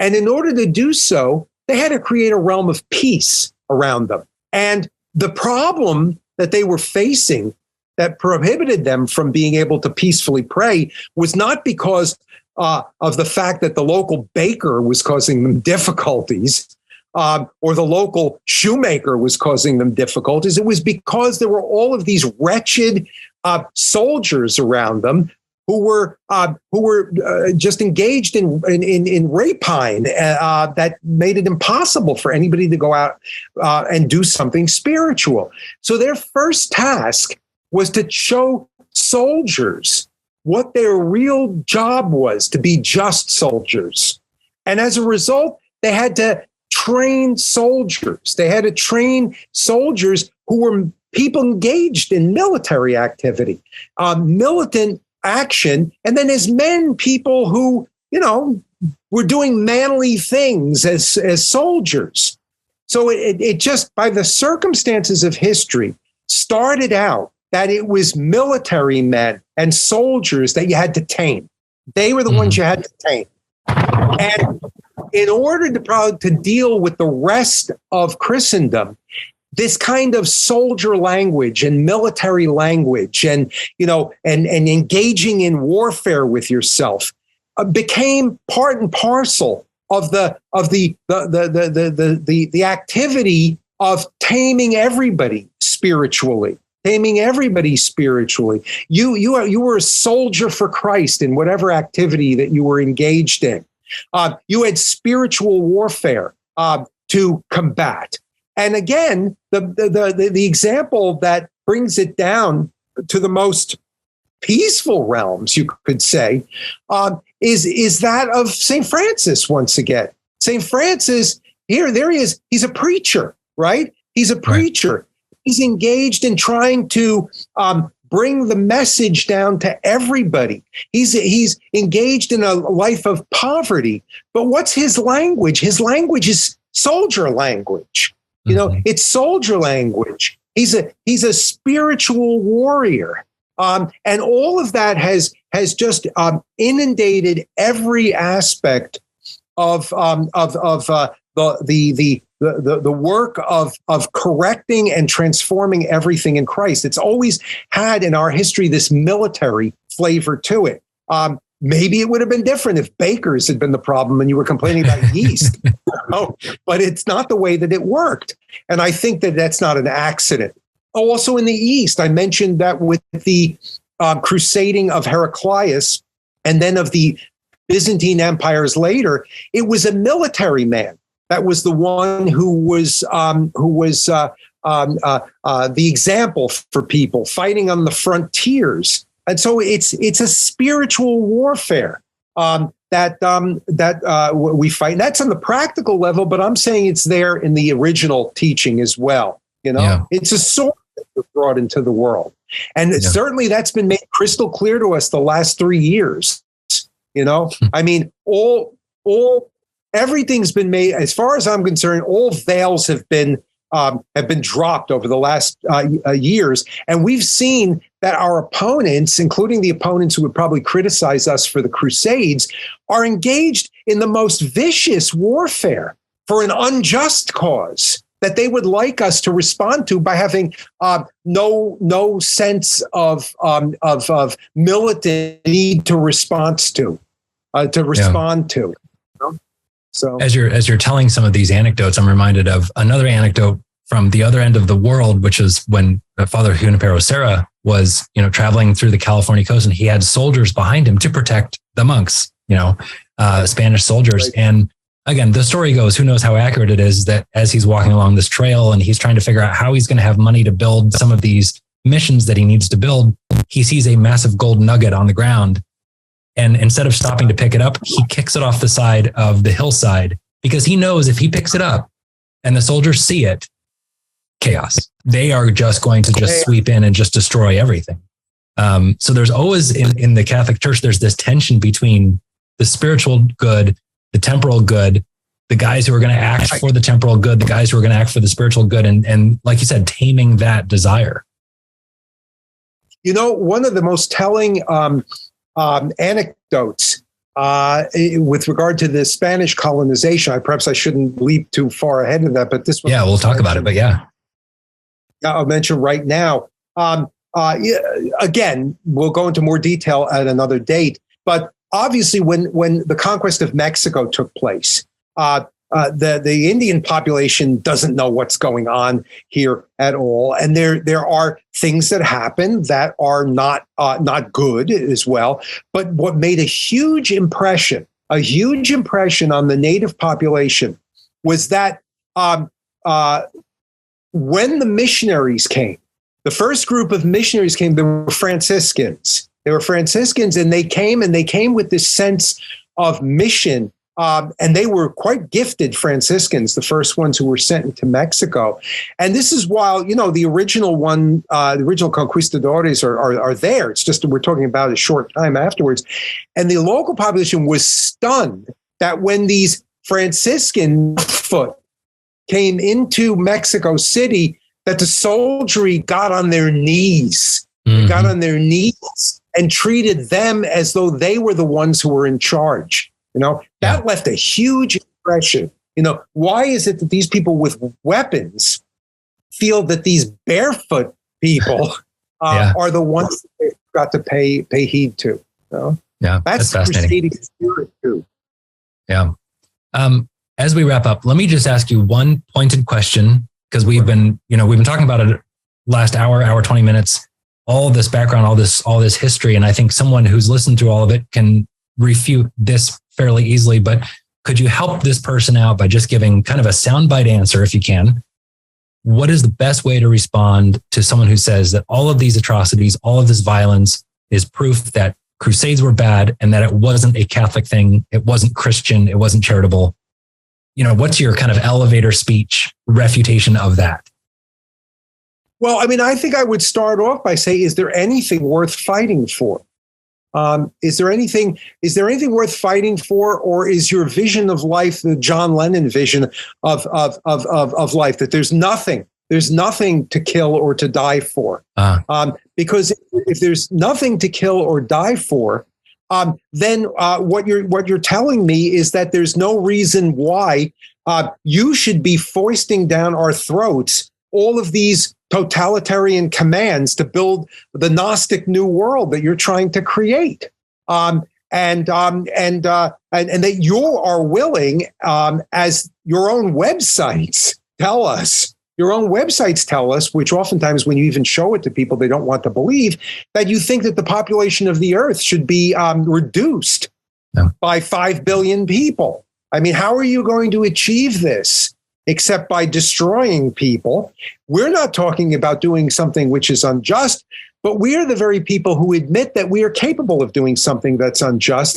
And in order to do so, they had to create a realm of peace around them. And the problem that they were facing that prohibited them from being able to peacefully pray was not because of the fact that the local baker was causing them difficulties, or the local shoemaker was causing them difficulties. It was because there were all of these wretched soldiers around them who were just engaged in rapine that made it impossible for anybody to go out and do something spiritual. So their first task was to show soldiers what their real job was, to be just soldiers. And as a result, they had to train soldiers. They had to train soldiers who were people engaged in military activity, militant action. And then as men, people who, were doing manly things as soldiers. So it just, by the circumstances of history, started out that it was military men and soldiers that you had to tame. They were the ones you had to tame. And in order to deal with the rest of Christendom, this kind of soldier language and military language and engaging in warfare with yourself became part and parcel of the activity of taming everybody spiritually. You were a soldier for Christ in whatever activity that you were engaged in. You had spiritual warfare to combat. And again, the example that brings it down to the most peaceful realms, you could say, is that of St. Francis once again. St. Francis, there he is. He's a preacher, right? He's a preacher. Right. He's engaged in trying to bring the message down to everybody. He's engaged in a life of poverty. But what's his language? His language is soldier language. It's soldier language. He's a spiritual warrior. And all of that has just inundated every aspect of the work of correcting and transforming everything in Christ. It's always had in our history this military flavor to it. Maybe it would have been different if bakers had been the problem and you were complaining about yeast. But it's not the way that it worked. And I think that that's not an accident. Also in the East, I mentioned that with the crusading of Heraclius and then of the Byzantine empires later, it was a military man that was the one who was the example for people fighting on the frontiers. And so it's a spiritual warfare that we fight. And that's on the practical level, but I'm saying it's there in the original teaching as well. It's a sword that was brought into the world. And certainly that's been made crystal clear to us the last 3 years. I mean, everything's been made, as far as I'm concerned, all veils have been dropped over the last years. And we've seen that our opponents, including the opponents who would probably criticize us for the Crusades, are engaged in the most vicious warfare for an unjust cause that they would like us to respond to by having no sense of militant need to respond to. So as you're telling some of these anecdotes, I'm reminded of another anecdote from the other end of the world, which is when Father Junipero Serra was, traveling through the California coast, and he had soldiers behind him to protect the monks, Spanish soldiers. Right. And again, the story goes, who knows how accurate it is, that as he's walking along this trail and he's trying to figure out how he's going to have money to build some of these missions that he needs to build, he sees a massive gold nugget on the ground. And instead of stopping to pick it up, he kicks it off the side of the hillside because he knows if he picks it up and the soldiers see it, chaos. They are just going to just sweep in and just destroy everything. So there's always in the Catholic Church, there's this tension between the spiritual good, the temporal good, the guys who are going to act for the temporal good, the guys who are going to act for the spiritual good. And like you said, taming that desire. You know, one of the most telling anecdotes with regard to the Spanish colonization, perhaps I shouldn't leap too far ahead of that, but this one. Yeah, we'll talk about it, but yeah. I'll mention right now. Again, we'll go into more detail at another date, but obviously when the conquest of Mexico took place, the Indian population doesn't know what's going on here at all, and there are things that happen that are not good as well. But what made a huge impression on the native population was that when the missionaries came, the first group of missionaries came, they were Franciscans. And they came with this sense of mission. And they were quite gifted Franciscans, the first ones who were sent into Mexico. And this is while, the original conquistadores are there. It's just we're talking about a short time afterwards. And the local population was stunned that when these Franciscan foot came into Mexico City, that the soldiery got on their knees. Mm-hmm. They got on their knees and treated them as though they were the ones who were in charge. That left a huge impression. Why is it that these people with weapons feel that these barefoot people are the ones that they've got to pay heed to? Yeah, that's fascinating. Crusading spirit too. Yeah. As we wrap up, let me just ask you one pointed question, because we've been talking about it last hour 20 minutes, all this background, all this history. And I think someone who's listened through all of it can refute this fairly easily, but could you help this person out by just giving kind of a soundbite answer, if you can? What is the best way to respond to someone who says that all of these atrocities, all of this violence is proof that Crusades were bad and that it wasn't a Catholic thing, it wasn't Christian, it wasn't charitable? What's your kind of elevator speech refutation of that? Well, I think I would start off by saying, is there anything worth fighting for? Is there anything worth fighting for, or is your vision of life the John Lennon vision of life, that there's nothing to kill or to die for? Because if there's nothing to kill or die for, then what you're telling me is that there's no reason why you should be foisting down our throats all of these totalitarian commands to build the Gnostic new world that you're trying to create, and that you are willing, as your own websites tell us. Your own websites tell us, which oftentimes when you even show it to people, they don't want to believe, that you think that the population of the earth should be reduced by 5 billion people. How are you going to achieve this except by destroying people? We're not talking about doing something which is unjust, but we are the very people who admit that we are capable of doing something that's unjust,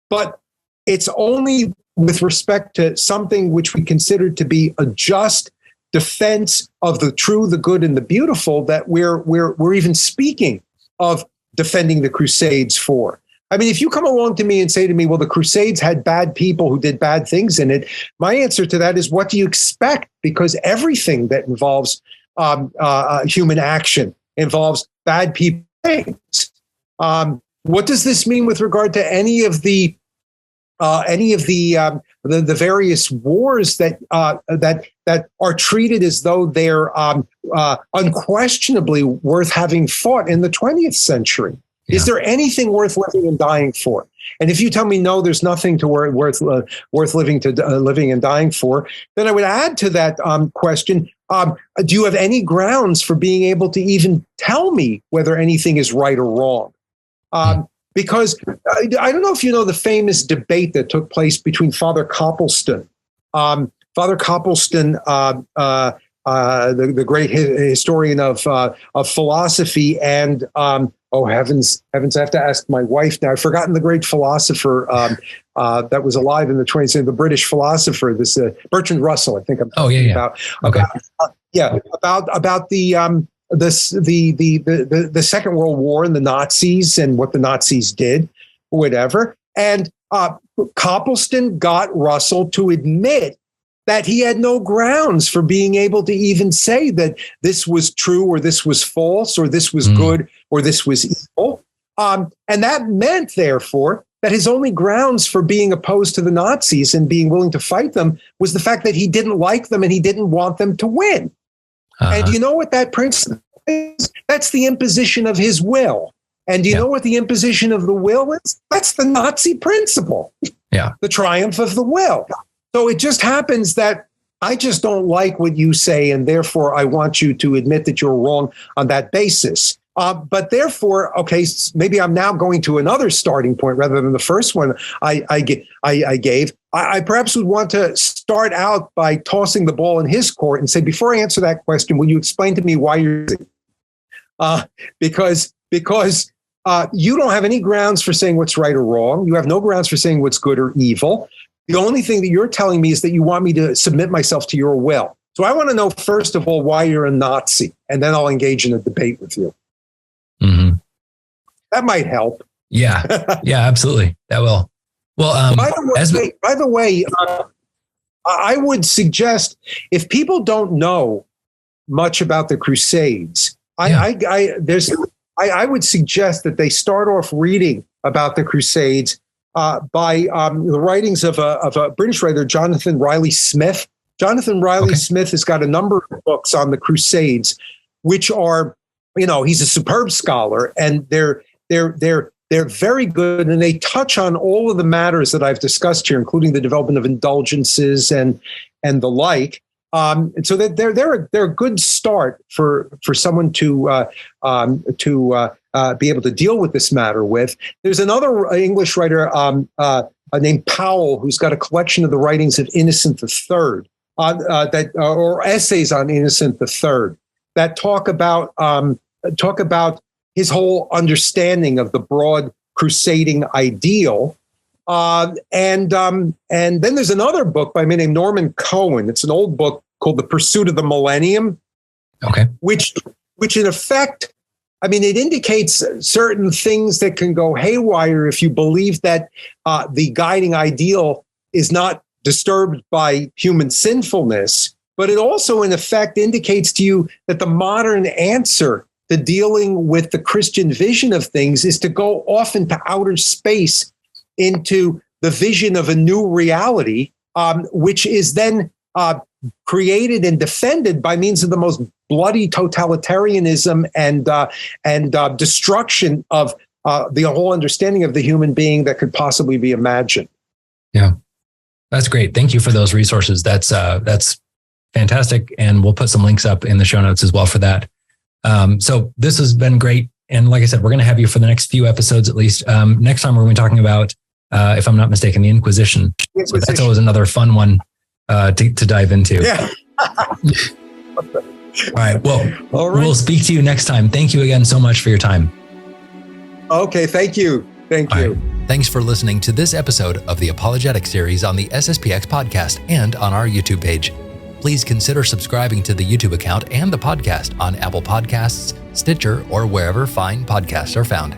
but it's only with respect to something which we consider to be a just defense of the true, the good, and the beautiful that we're even speaking of defending the Crusades for. If you come along to me and say to me, well, the Crusades had bad people who did bad things in it, my answer to that is, what do you expect? Because everything that involves human action involves bad people things. What does this mean with regard to any of the various wars that are treated as though they're unquestionably worth having fought in the 20th century? Yeah. Is there anything worth living and dying for? And if you tell me no, there's nothing to worth living and dying for, then I would add to that question: do you have any grounds for being able to even tell me whether anything is right or wrong? Because I don't know if you know the famous debate that took place between Father Copleston, the great historian of philosophy, and heavens, I have to ask my wife now. I've forgotten the great philosopher that was alive in the 20th century, the British philosopher, this Bertrand Russell, I think I'm talking about. Okay. About the Second World War and the Nazis and what the Nazis did, whatever. And Copleston got Russell to admit that he had no grounds for being able to even say that this was true or this was false or this was good or this was evil. And that meant, therefore, that his only grounds for being opposed to the Nazis and being willing to fight them was the fact that he didn't like them and he didn't want them to win. And you know what that principle is? That's the imposition of his will. And do you know what the imposition of the will is? That's the Nazi principle. Yeah. The triumph of the will. So it just happens that I just don't like what you say, and therefore I want you to admit that you're wrong on that basis. But therefore, okay, maybe I'm now going to another starting point rather than the first one I gave. I perhaps would want to start out by tossing the ball in his court and say, before I answer that question, will you explain to me why you're because you don't have any grounds for saying what's right or wrong. You have no grounds for saying what's good or evil. The only thing that you're telling me is that you want me to submit myself to your will. So I want to know, first of all, why you're a Nazi, and then I'll engage in a debate with you. Mm-hmm. That might help. Yeah. Yeah, absolutely. That will. Well, by the way, I would suggest, if people don't know much about the Crusades, I would suggest that they start off reading about the Crusades by the writings of a British writer, Jonathan Riley Smith. Jonathan Riley Smith has got a number of books on the Crusades, which are, he's a superb scholar, and they're very good, and they touch on all of the matters that I've discussed here, including the development of indulgences and the like. And so that they're a good start for someone to be able to deal with this matter with. There's another English writer named Powell, who's got a collection of the writings of Innocent III, or essays on Innocent III, that talk about his whole understanding of the broad crusading ideal. And then there's another book by a man named Norman Cohen. It's an old book called The Pursuit of the Millennium. Okay. Which in effect, it indicates certain things that can go haywire if you believe that the guiding ideal is not disturbed by human sinfulness. But it also, in effect, indicates to you that the modern answer to dealing with the Christian vision of things is to go off into outer space, into the vision of a new reality, which is then created and defended by means of the most bloody totalitarianism and destruction of the whole understanding of the human being that could possibly be imagined. Yeah, that's great. Thank you for those resources. That's fantastic, and we'll put some links up in the show notes as well for that. So this has been great, and like I said, we're going to have you for the next few episodes at least. Next time we're going to be talking about, if I'm not mistaken, the Inquisition. So that's always another fun one to dive into. Yeah. All right. Well, we'll speak to you next time. Thank you again so much for your time. Okay. Thank you. Thank you. Right. Thanks for listening to this episode of the Apologetics Series on the SSPX Podcast and on our YouTube page. Please consider subscribing to the YouTube account and the podcast on Apple Podcasts, Stitcher, or wherever fine podcasts are found.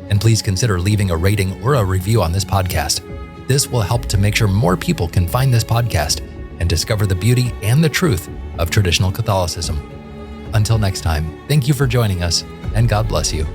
And please consider leaving a rating or a review on this podcast. This will help to make sure more people can find this podcast and discover the beauty and the truth of traditional Catholicism. Until next time, thank you for joining us, and God bless you.